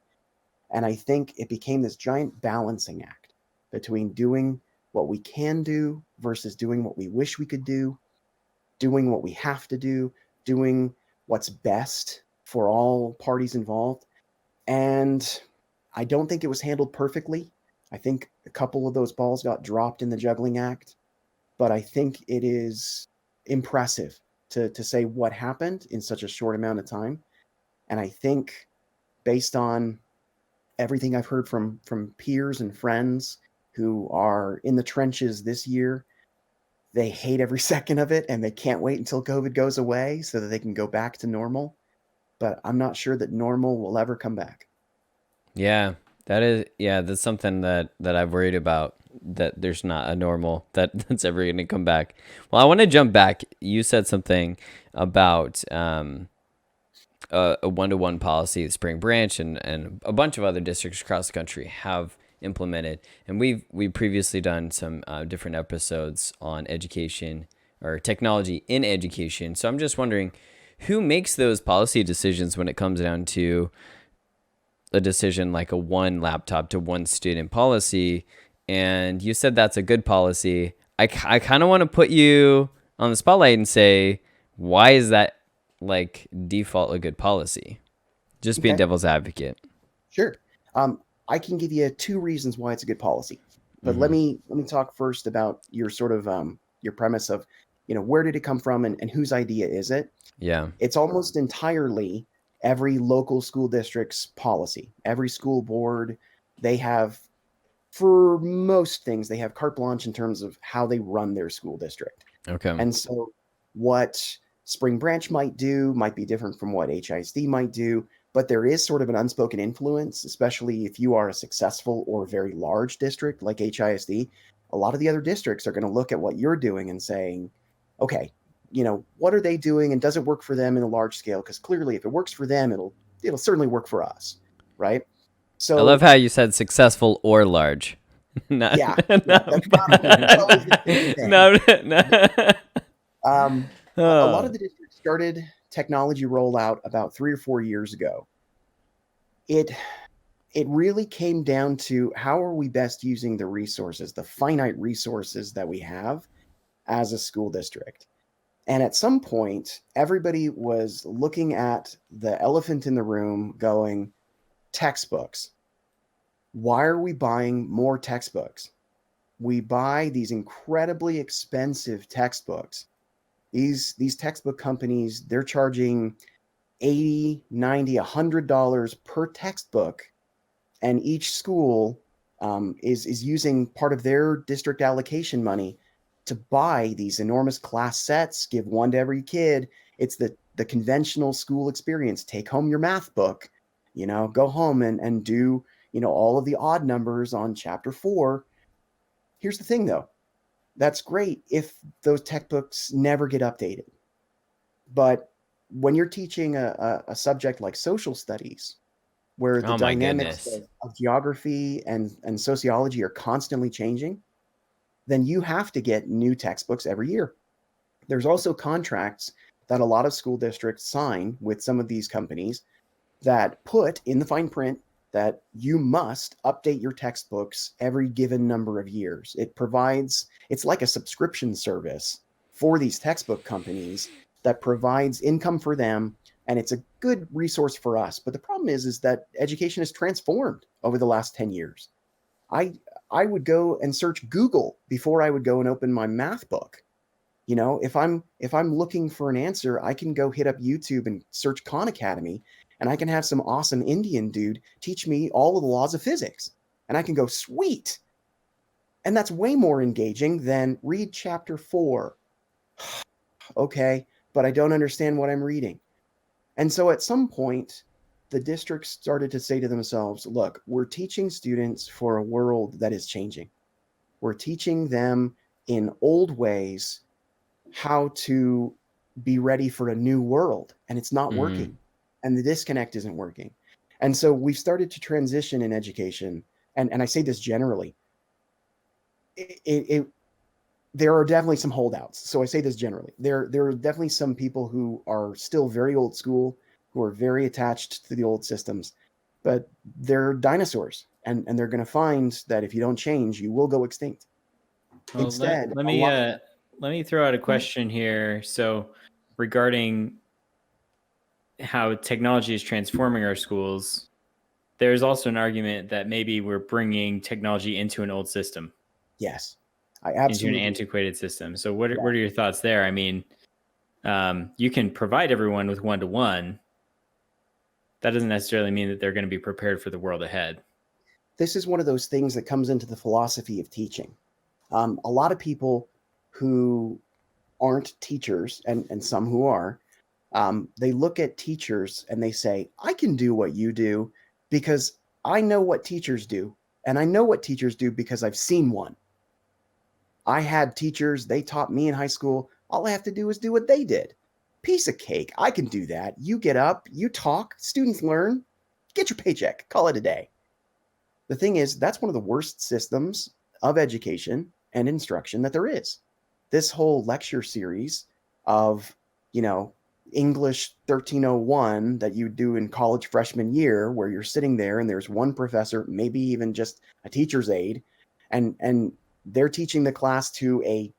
And I think it became this giant balancing act between doing what we can do versus doing what we wish we could do, doing what we have to do, doing what's best for all parties involved. And I don't think it was handled perfectly. I think a couple of those balls got dropped in the juggling act, but I think it is impressive to say what happened in such a short amount of time. And I think, based on everything I've heard from peers and friends who are in the trenches this year, they hate every second of it, and they can't wait until COVID goes away so that they can go back to normal. But I'm not sure that normal will ever come back. Yeah, that's something that I've worried about, that there's not a normal that's ever going to come back. Well, I want to jump back. You said something about a one-to-one policy that Spring Branch and a bunch of other districts across the country have implemented. And we've previously done some different episodes on education or technology in education. So I'm just wondering, who makes those policy decisions when it comes down to a decision like a one laptop to one student policy? And you said that's a good policy. I kind of want to put you on the spotlight and say, why is that like default a good policy? Just being devil's advocate. Sure. I can give you 2 reasons why it's a good policy. But let me talk first about your sort of your premise of, where did it come from and whose idea is it? Yeah. It's almost entirely every local school district's policy. Every school board, they have, for most things, they have carte blanche in terms of how they run their school district. Okay. And so what Spring Branch might do might be different from what HISD might do, but there is sort of an unspoken influence, especially if you are a successful or very large district like HISD. A lot of the other districts are going to look at what you're doing and saying, okay, what are they doing, and does it work for them in a large scale? Because clearly, if it works for them, it'll certainly work for us, right? So I love how you said successful or large. No, yeah, that's not always the same thing. No. A lot of the districts started technology rollout about 3 or 4 years ago. It really came down to, how are we best using the resources, the finite resources that we have as a school district? And at some point, everybody was looking at the elephant in the room going, textbooks. Why are we buying more textbooks? We buy these incredibly expensive textbooks. These textbook companies, they're charging $80, $90, $100 per textbook, and each school is using part of their district allocation money to buy these enormous class sets, give one to every kid. It's the conventional school experience. Take home your math book, go home and do, all of the odd numbers on chapter 4. Here's the thing, though. That's great if those textbooks never get updated. But when you're teaching a subject like social studies, where the dynamics of geography and sociology are constantly changing, then you have to get new textbooks every year. There's also contracts that a lot of school districts sign with some of these companies that put in the fine print that you must update your textbooks every given number of years. It's like a subscription service for these textbook companies that provides income for them and it's a good resource for us. But the problem is that education has transformed over the last 10 years. I would go and search Google before I would go and open my math book. You know, if I'm looking for an answer, I can go hit up YouTube and search Khan Academy, and I can have some awesome Indian dude teach me all of the laws of physics. And I can go, sweet. And that's way more engaging than read chapter 4. Okay, but I don't understand what I'm reading. And so at some point, the districts started to say to themselves, look, we're teaching students for a world that is changing. We're teaching them in old ways how to be ready for a new world, and it's not working. And the disconnect isn't working. And so we've started to transition in education. And I say this generally. There are definitely some holdouts. So I say this generally. There are definitely some people who are still very old school, who are very attached to the old systems, but they're dinosaurs, and they're going to find that if you don't change, you will go extinct. Well, Instead, let me throw out a question here. So regarding how technology is transforming our schools, there's also an argument that maybe we're bringing technology into an old system. Yes, I into absolutely. an antiquated system. So what are your thoughts there? I mean, you can provide everyone with one-to-one. That doesn't necessarily mean that they're going to be prepared for the world ahead. This is one of those things that comes into the philosophy of teaching. A lot of people who aren't teachers, and some who are, they look at teachers and they say, I can do what you do because I know what teachers do. And I know what teachers do because I've seen one. I had teachers, they taught me in high school. All I have to do is do what they did. Piece of cake. I can do that. You get up, you talk, students learn, get your paycheck, call it a day. The thing is, that's one of the worst systems of education and instruction that there is. This whole lecture series of, English 1301 that you do in college freshman year, where you're sitting there and there's one professor, maybe even just a teacher's aide, and they're teaching the class to a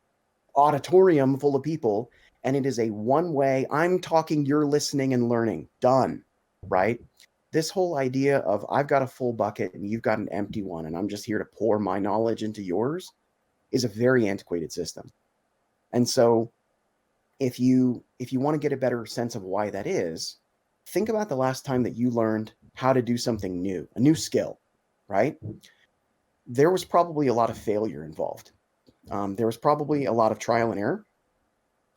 auditorium full of people, and it is a one-way, I'm talking, you're listening and learning, done, right? This whole idea of I've got a full bucket and you've got an empty one, and I'm just here to pour my knowledge into yours, is a very antiquated system. And so if you want to get a better sense of why that is, think about the last time that you learned how to do something new, a new skill, right? There was probably a lot of failure involved. There was probably a lot of trial and error.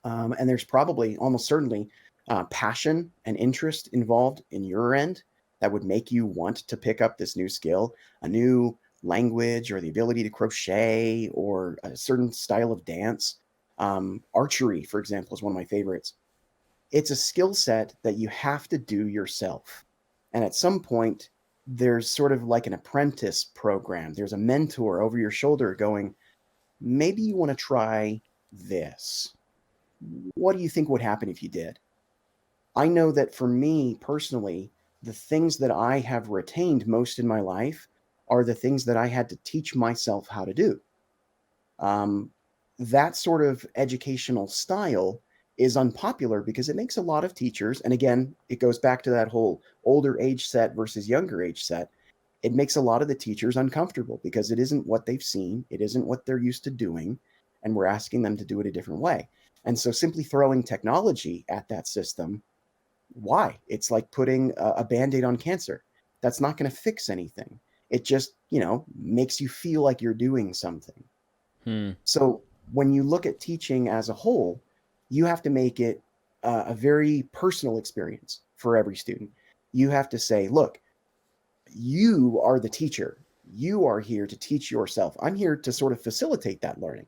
And there's probably almost certainly passion and interest involved in your end that would make you want to pick up this new skill, a new language, or the ability to crochet, or a certain style of dance. Archery, for example, is one of my favorites. It's a skill set that you have to do yourself. And at some point, there's sort of like an apprentice program. There's a mentor over your shoulder going, maybe you want to try this. What do you think would happen if you did? I know that for me personally, the things that I have retained most in my life are the things that I had to teach myself how to do. That sort of educational style is unpopular because it makes a lot of teachers, and again, it goes back to that whole older age set versus younger age set. It makes a lot of the teachers uncomfortable because it isn't what they've seen, it isn't what they're used to doing, and we're asking them to do it a different way. And so simply throwing technology at that system, why? It's like putting a Band-Aid on cancer. That's not going to fix anything. It just, makes you feel like you're doing something. So when you look at teaching as a whole, you have to make it a very personal experience for every student. You have to say, look, you are the teacher. You are here to teach yourself. I'm here to sort of facilitate that learning.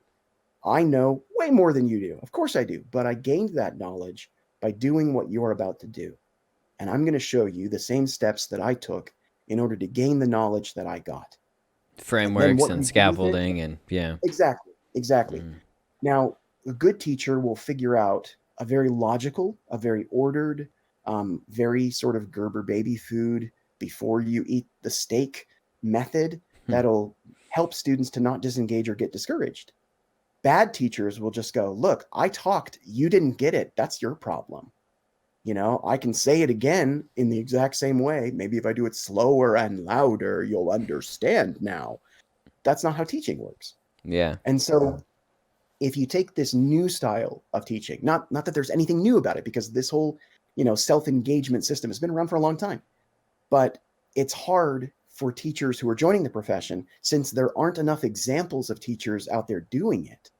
I know way more than you do. Of course I do. But I gained that knowledge by doing what you're about to do. And I'm going to show you the same steps that I took in order to gain the knowledge that I got. Frameworks and scaffolding and yeah. Exactly. Now, a good teacher will figure out a very logical, a very ordered, very sort of Gerber baby food before you eat the steak method that'll help students to not disengage or get discouraged. Bad teachers will just go, look, I talked, you didn't get it. That's your problem. I can say it again in the exact same way. Maybe if I do it slower and louder, you'll understand now. That's not how teaching works. Yeah. And so if you take this new style of teaching, not that there's anything new about it, because this whole, self-engagement system has been around for a long time, but it's hard for teachers who are joining the profession since there aren't enough examples of teachers out there doing it.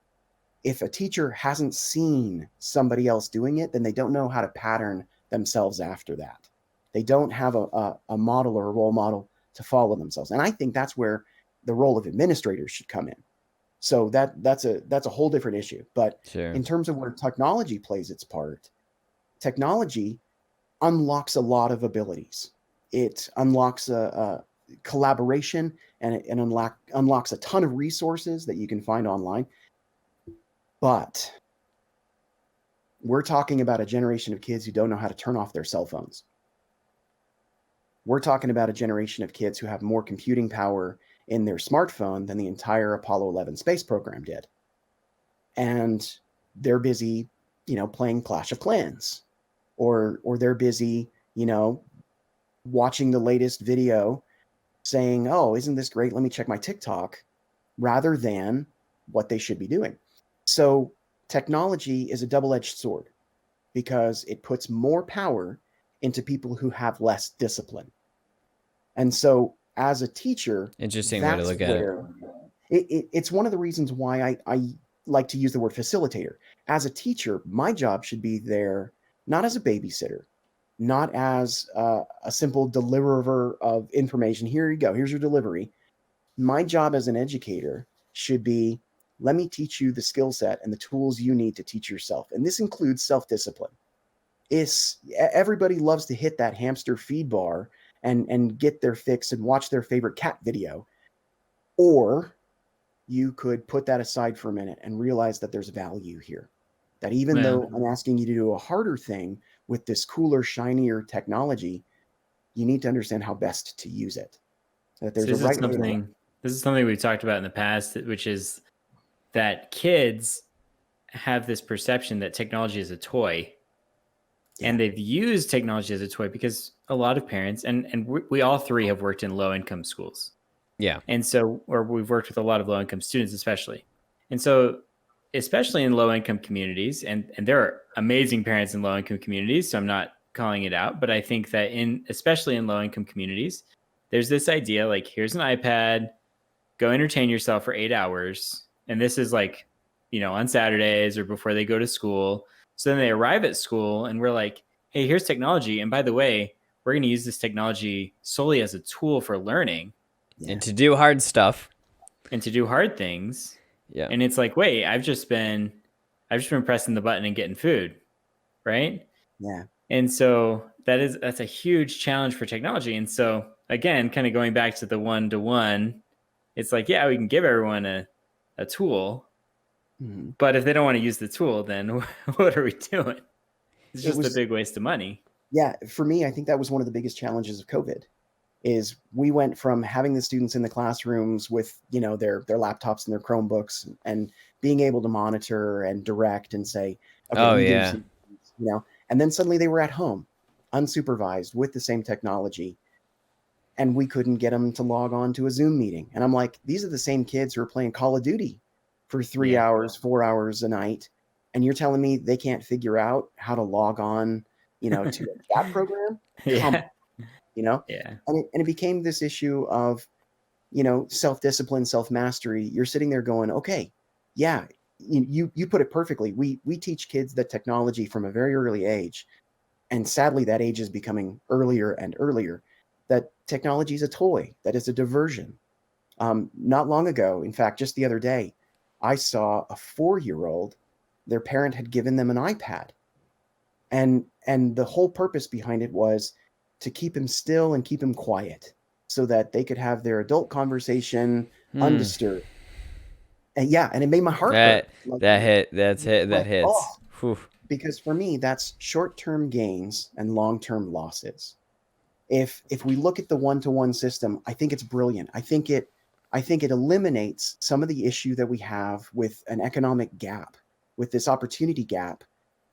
If a teacher hasn't seen somebody else doing it, then they don't know how to pattern themselves after that. They don't have a model or a role model to follow themselves. And I think that's where the role of administrators should come in. So that's a whole different issue. But Sure. in terms of where technology plays its part, technology unlocks a lot of abilities. It unlocks a collaboration, and it unlocks a ton of resources that you can find online. But we're talking about a generation of kids who don't know how to turn off their cell phones. We're talking about a generation of kids who have more computing power in their smartphone than the entire Apollo 11 space program did. And they're busy, playing Clash of Clans, or they're busy, watching the latest video saying, "Oh, isn't this great? Let me check my TikTok," rather than what they should be doing. So technology is a double-edged sword because it puts more power into people who have less discipline. And so as a teacher, Interesting way to look at it. It's one of the reasons why I like to use the word facilitator. As a teacher, my job should be there not as a babysitter, not as a simple deliverer of information. Here you go. Here's your delivery. My job as an educator should be, let me teach you the skill set and the tools you need to teach yourself. And this includes self-discipline. Everybody loves to hit that hamster feed bar and get their fix and watch their favorite cat video. Or you could put that aside for a minute and realize that there's value here. That even though I'm asking you to do a harder thing with this cooler, shinier technology, you need to understand how best to use it. That there's This is something we've talked about in the past, which is that kids have this perception that technology is a toy. Yeah. And they've used technology as a toy because a lot of parents, and we all three have worked in low-income schools. Yeah. And so, or we've worked with a lot of low-income students, especially. And so, especially in low-income communities, and there are amazing parents in low-income communities, so I'm not calling it out, but I think that especially in low-income communities, there's this idea like, here's an iPad, go entertain yourself for 8 hours. And this is like, on Saturdays or before they go to school. So then they arrive at school and we're like, hey, here's technology. And by the way, we're going to use this technology solely as a tool for learning. Yeah. And to do hard stuff. And to do hard things. Yeah. And it's like, wait, I've just been pressing the button and getting food. Right? Yeah. And so that's a huge challenge for technology. And so again, kind of going back to the one-to-one, it's like, yeah, we can give everyone a tool. Mm-hmm. But if they don't want to use the tool, then what are we doing? It's just a big waste of money. Yeah, for me, I think that was one of the biggest challenges of COVID. Is we went from having the students in the classrooms with their laptops and their Chromebooks and being able to monitor and direct and say, okay, and then suddenly they were at home, unsupervised with the same technology, and we couldn't get them to log on to a Zoom meeting. And I'm like, these are the same kids who are playing Call of Duty for 3 hours, 4 hours a night. And you're telling me they can't figure out how to log on, to a chat program? Yeah. Yeah. And it became this issue of, self-discipline, self-mastery. You're sitting there going, okay, yeah, you put it perfectly. We teach kids that technology from a very early age. And sadly, that age is becoming earlier and earlier, that technology is a toy, that is a diversion. Not long ago, in fact, just the other day, I saw a 4-year-old, their parent had given them an iPad. And the whole purpose behind it was to keep him still and keep him quiet so that they could have their adult conversation undisturbed. And and it made my heart hurt. That hits. Oh, because for me, that's short-term gains and long-term losses. If we look at the one-to-one system, I think it's brilliant. I think it eliminates some of the issue that we have with an economic gap, with this opportunity gap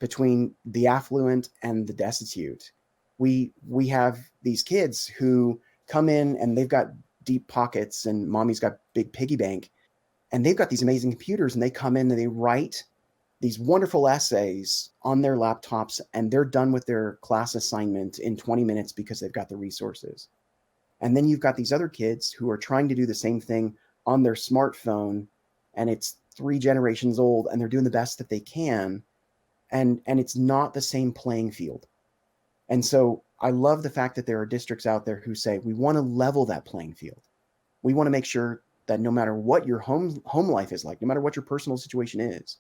between the affluent and the destitute. We have these kids who come in and they've got deep pockets and mommy's got big piggy bank, and they've got these amazing computers, and they come in and they write these wonderful essays on their laptops, and they're done with their class assignment in 20 minutes because they've got the resources. And then you've got these other kids who are trying to do the same thing on their smartphone, and it's 3 generations old, and they're doing the best that they can, and it's not the same playing field. And so I love the fact that there are districts out there who say, we want to level that playing field. We want to make sure that no matter what your home life is like, no matter what your personal situation is,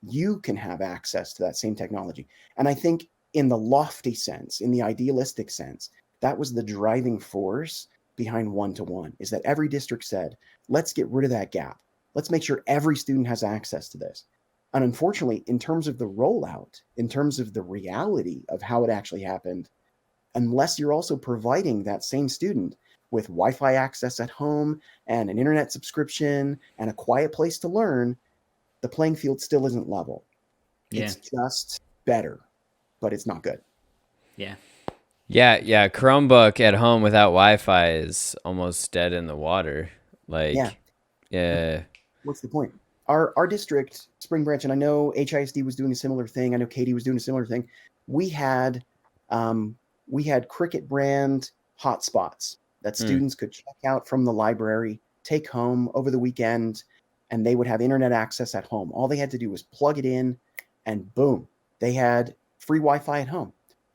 you can have access to that same technology. And I think in the lofty sense, in the idealistic sense, that was the driving force behind one-to-one, is that every district said, let's get rid of that gap. Let's make sure every student has access to this. And unfortunately, in terms of the rollout, in terms of the reality of how it actually happened, unless you're also providing that same student with Wi-Fi access at home and an internet subscription and a quiet place to learn, the playing field still isn't level. Yeah. It's just better, but it's not good. Yeah. Yeah. Chromebook at home without Wi-Fi is almost dead in the water. Like, yeah. What's the point? Our district, Spring Branch, and I know HISD was doing a similar thing. I know Katie was doing a similar thing. We had Cricket brand hotspots that students could check out from the library, take home over the weekend, and they would have internet access at home. All they had to do was plug it in, and boom, they had free Wi-Fi at home.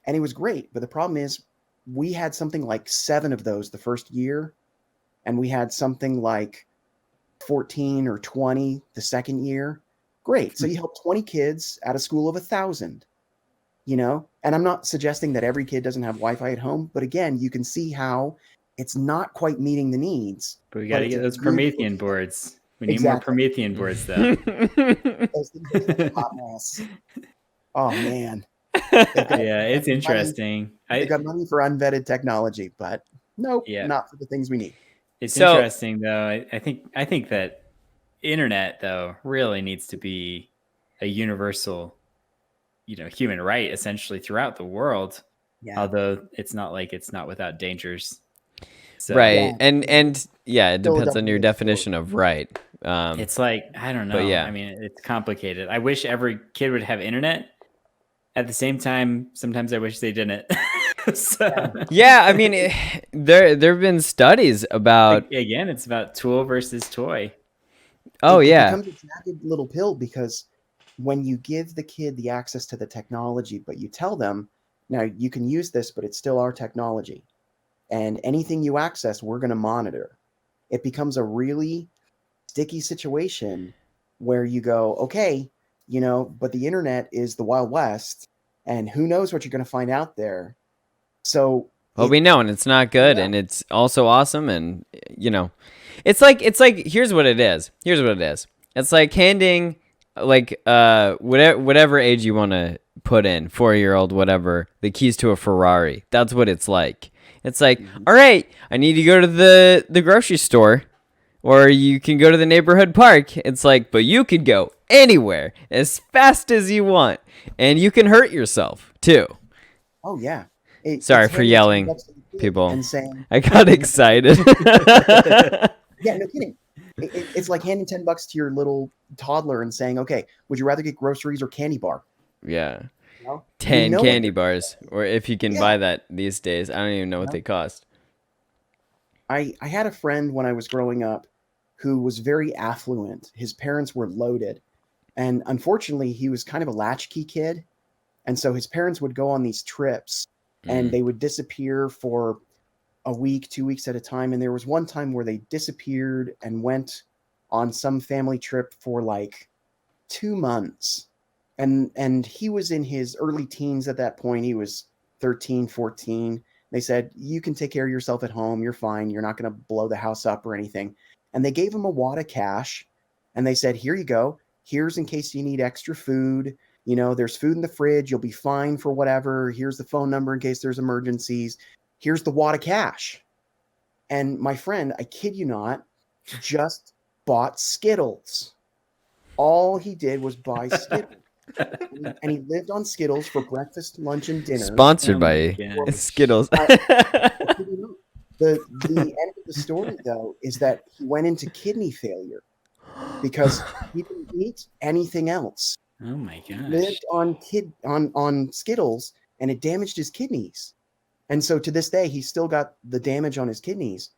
And it was great. But the problem is we had something like 7 of those the first year, and we had something like 14 or 20 the second year. Great. So you help 20 kids at a school of 1,000, and I'm not suggesting that every kid doesn't have Wi-Fi at home, but again, you can see how it's not quite meeting the needs. But we got to get those Promethean boards. We need more Promethean boards, though. Those things are a hot mess. Oh, man. Yeah, it's interesting. They got money for unvetted technology, but nope, not for the things we need. It's interesting, though. I think that internet, though, really needs to be a universal, human right, essentially, throughout the world. Yeah. Although it's not like it's not without dangers. So, right. And it depends on your definition of right. It's like, I don't know. But I mean, it's complicated. I wish every kid would have internet. At the same time, sometimes I wish they didn't. Yeah, I mean, there have been studies about. Again, it's about tool versus toy. Oh, it becomes a jagged little pill, because when you give the kid the access to the technology, but you tell them, now you can use this, but it's still our technology. And anything you access, we're going to monitor. It becomes a really sticky situation where you go, okay, but the internet is the Wild West, and who knows what you're going to find out there. So, we know, and it's not good, and it's also awesome, and it's like here's what it is. It's like handing whatever age you want to put in, 4-year-old, whatever, the keys to a Ferrari. That's what it's like. It's like, all right, I need to go to the grocery store, or you can go to the neighborhood park. It's like, but you could go anywhere as fast as you want, and you can hurt yourself too. Oh yeah. Sorry for yelling, people. And saying, I got excited. Yeah, no kidding. It's like handing $10 to your little toddler and saying, okay, would you rather get groceries or candy bar? Yeah. 10 candy bars, or if you can buy that these days. I don't even know what they cost. I had a friend when I was growing up who was very affluent. His parents were loaded, and unfortunately he was kind of a latchkey kid, and so his parents would go on these trips and they would disappear for a week, 2 weeks at a time. And there was one time where they disappeared and went on some family trip for like 2 months. And he was in his early teens at that point. He was 13, 14. They said, you can take care of yourself at home. You're fine. You're not going to blow the house up or anything. And they gave him a wad of cash. And they said, here you go. Here's in case you need extra food. There's food in the fridge. You'll be fine for whatever. Here's the phone number in case there's emergencies. Here's the wad of cash. And my friend, I kid you not, just bought Skittles. All he did was buy Skittles. And he lived on Skittles for breakfast, lunch, and dinner. Sponsored Oh my by gosh. Skittles. I kid you not. The end of the story, though, is that he went into kidney failure because he didn't eat anything else. Oh my He gosh. lived on Skittles, and it damaged his kidneys. And so to this day, he's still got the damage on his kidneys.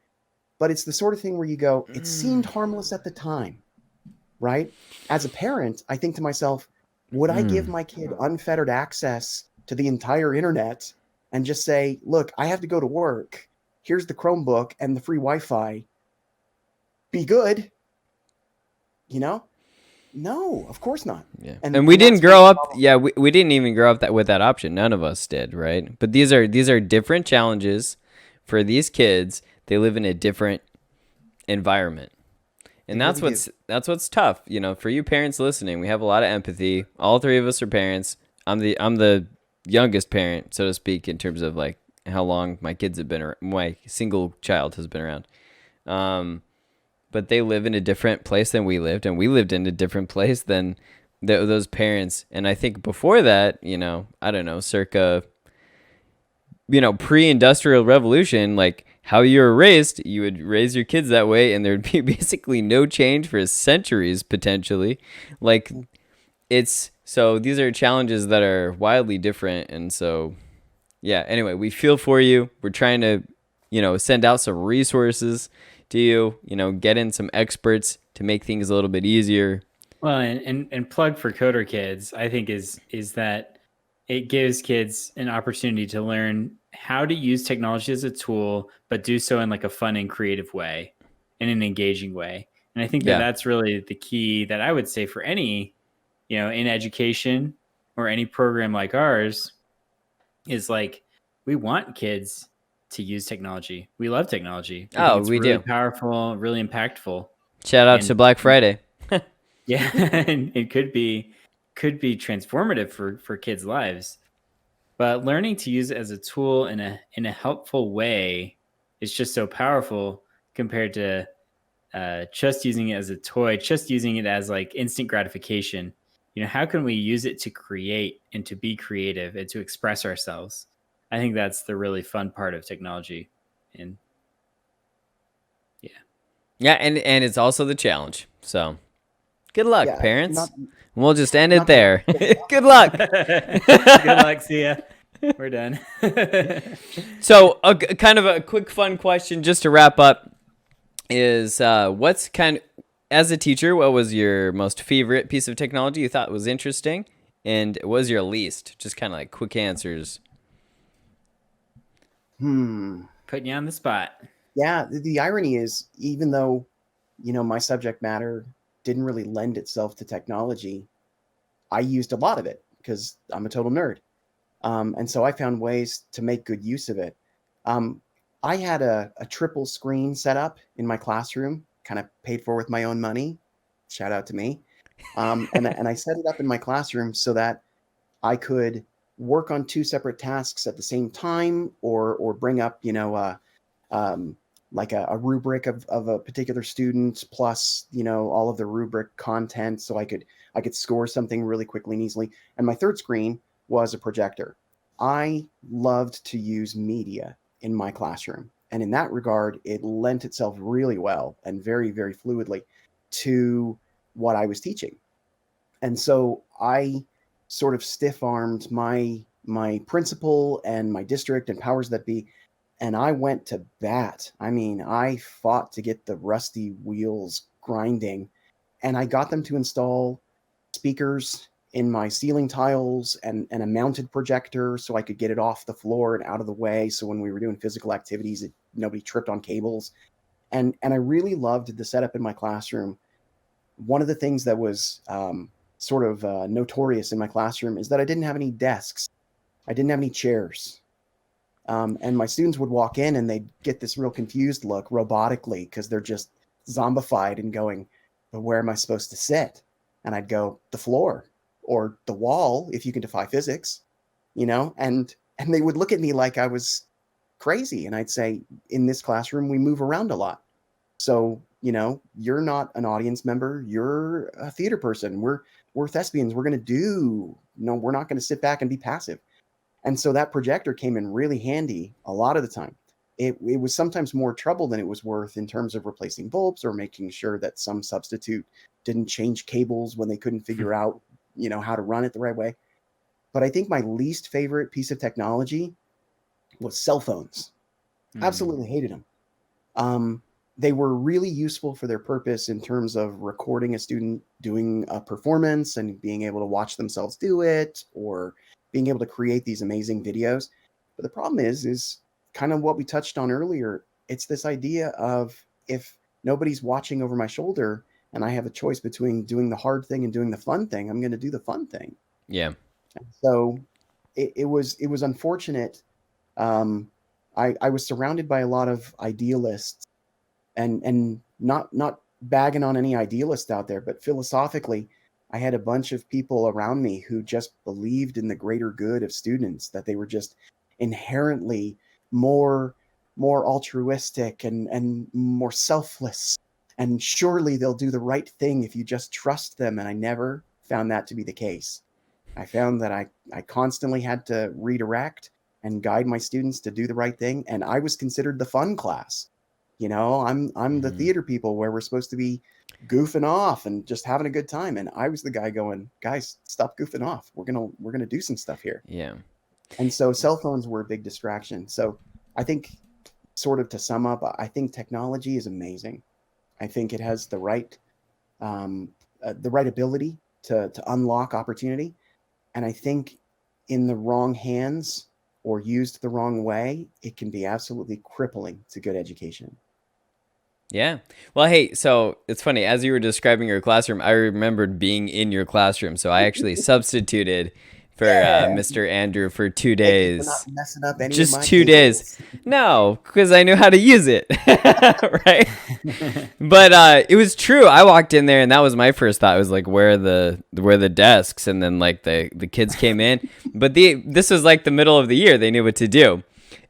But it's the sort of thing where you go, it seemed harmless at the time, right? As a parent, I think to myself, would I give my kid unfettered access to the entire internet and just say, look, I have to go to work. Here's the Chromebook and the free Wi-Fi. Be good. You know? No, of course not. Yeah. And And we that's didn't grow my up. problem. Yeah, we didn't even grow up with that option. None of us did, right? But these are different challenges for these kids. They live in a different environment. And They that's really that's what's tough, you know, for you parents listening. We have a lot of empathy. All three of us are parents. I'm the youngest parent, so to speak, in terms of like how long my kids have been around. My single child has been around. But they live in a different place than we lived, and we lived in a different place than those parents. And I think before that, you know, I don't know, circa, you know, pre-industrial revolution, like how you were raised, you would raise your kids that way, and there'd be basically no change for centuries potentially. Like it's so these are challenges that are wildly different, and so yeah. Anyway, we feel for you. We're trying to, you know, send out some resources to you. You know, get in some experts to make things a little bit easier. Well, and plug for Coder Kids, I think is that it gives kids an opportunity to learn how to use technology as a tool, but do so in like a fun and creative way, in an engaging way. And I think that Yeah. that's really the key that I would say for any, you know, in education or any program like ours is like we want kids to use technology. We love technology. We think Oh, it's we really do. powerful, really impactful. Shout out to And Black Friday. yeah, and it could be transformative for kids' lives. But learning to use it as a tool in a helpful way is just so powerful compared to just using it as a toy, just using it as like instant gratification. You know, how can we use it to create and to be creative and to express ourselves? I think that's the really fun part of technology. And yeah. Yeah, and it's also the challenge. So, good luck, Yeah, parents. We'll just end it not that- there. Good luck. Good luck. See ya. We're done. So, kind of a quick fun question just to wrap up is what's as a teacher, what was your most favorite piece of technology you thought was interesting, and what was your least? Just kind of like quick answers. Putting you on the spot. Yeah, the irony is, even though, you know, my subject matter didn't really lend itself to technology, I used a lot of it because I'm a total nerd. And so I found ways to make good use of it. I had a triple screen set up in my classroom, kind of paid for with my own money. Shout out to me. And I set it up in my classroom so that I could work on two separate tasks at the same time, or bring up, you know, like a rubric of a particular student plus, you know, all of the rubric content, so I could score something really quickly and easily. And my third screen was a projector. I loved to use media in my classroom, and in that regard, it lent itself really well and very, very fluidly to what I was teaching. And so I sort of stiff-armed my principal and my district and powers that be, and I went to bat. I mean, I fought to get the rusty wheels grinding, and I got them to install speakers in my ceiling tiles and a mounted projector so I could get it off the floor and out of the way. So when we were doing physical activities, nobody tripped on cables. And I really loved the setup in my classroom. One of the things that was sort of notorious in my classroom is that I didn't have any desks. I didn't have any chairs. And my students would walk in and they'd get this real confused look robotically because they're just zombified and going, but where am I supposed to sit? And I'd go, the floor or the wall, if you can defy physics, you know? And they would look at me like I was crazy. And I'd say, in this classroom, we move around a lot. So, you know, you're not an audience member, you're a theater person. We're we're thespians. We're going to do, we're not going to sit back and be passive. And so that projector came in really handy a lot of the time. It was sometimes more trouble than it was worth in terms of replacing bulbs or making sure that some substitute didn't change cables when they couldn't figure out, how to run it the right way. But I think my least favorite piece of technology was cell phones. Absolutely hated them. They were really useful for their purpose in terms of recording a student doing a performance and being able to watch themselves do it, or being able to create these amazing videos. But the problem is kind of what we touched on earlier. It's this idea of, if nobody's watching over my shoulder and I have a choice between doing the hard thing and doing the fun thing, I'm going to do the fun thing. Yeah. So it was unfortunate. I was surrounded by a lot of idealists, and not bagging on any idealist out there, but philosophically, I had a bunch of people around me who just believed in the greater good of students, that they were just inherently more altruistic and more selfless, and surely they'll do the right thing if you just trust them. And I never found that to be the case. I found that I constantly had to redirect and guide my students to do the right thing. And I was considered the fun class. I'm the theater people, where we're supposed to be goofing off and just having a good time. And I was the guy going, guys, stop goofing off. We're going to do some stuff here. Yeah. And so cell phones were a big distraction. So I think, sort of to sum up, I think technology is amazing. I think it has the right ability to unlock opportunity. And I think in the wrong hands or used the wrong way, it can be absolutely crippling to good education. Yeah. Well, hey, so it's funny, as you were describing your classroom, I remembered being in your classroom. So I actually substituted for Mr. Andrew for 2 days. Thank you for not messing up any Just of my 2 days. No, because I knew how to use it. Right. But it was true. I walked in there and that was my first thought. It was like, where are the desks? And then like the kids came in. But this was like the middle of the year. They knew what to do.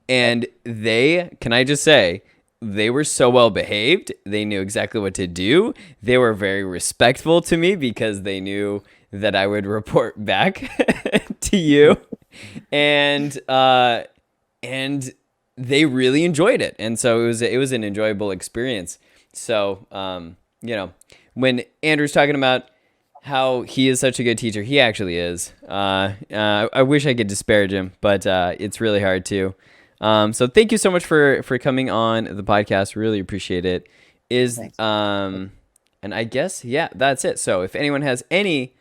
And can I just say, they were so well behaved. They knew exactly what to do. They were very respectful to me because they knew that I would report back to you. And they really enjoyed it. And so it was an enjoyable experience. So, when Andrew's talking about how he is such a good teacher, he actually is. I wish I could disparage him, but it's really hard to. So thank you so much for coming on the podcast. Really appreciate it. Thanks. And I guess, yeah, that's it. So if anyone has any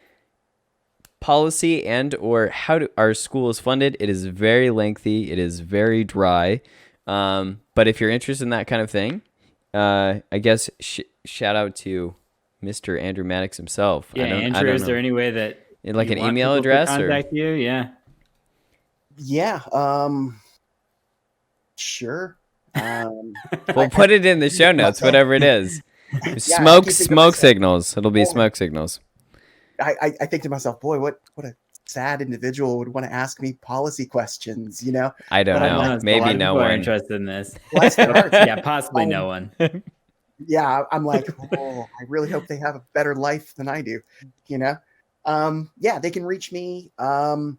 policy and or how our school is funded, it is very lengthy. It is very dry. But if you're interested in that kind of thing, I guess shout out to Mr. Andrew Maddocks himself. Yeah, Andrew, is there any way that like an email address or contact you? Yeah. Yeah. Sure. We'll put it in the show notes, whatever it is. Yeah, Smoke signals. It'll be smoke signals. I think to myself, boy, what a sad individual would want to ask me policy questions, I don't But know. I'm Maybe no one one. interested in this. Bless their hearts. Yeah, possibly no one. Yeah, I'm like, I really hope they have a better life than I do, Yeah, they can reach me. Probably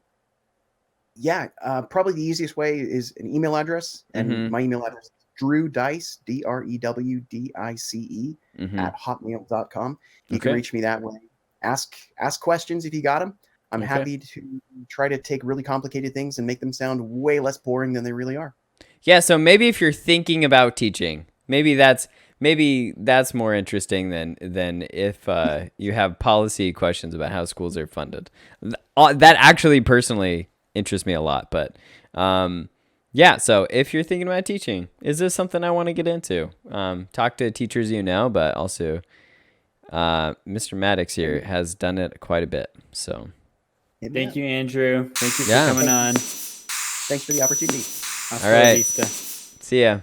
the easiest way is an email address, and my email address is drewdice, DREWDICE at hotmail.com. You can reach me that way. Ask questions if you got them. I'm happy to try to take really complicated things and make them sound way less boring than they really are. Yeah, so maybe if you're thinking about teaching, maybe that's more interesting than if you have policy questions about how schools are funded. That actually personally interests me a lot. But yeah, so if you're thinking about teaching, is this something I want to get into? Talk to teachers but also Mr. Maddocks here has done it quite a bit. So thank you, Andrew. Thank you for coming on. Thanks for the opportunity. All right. See ya.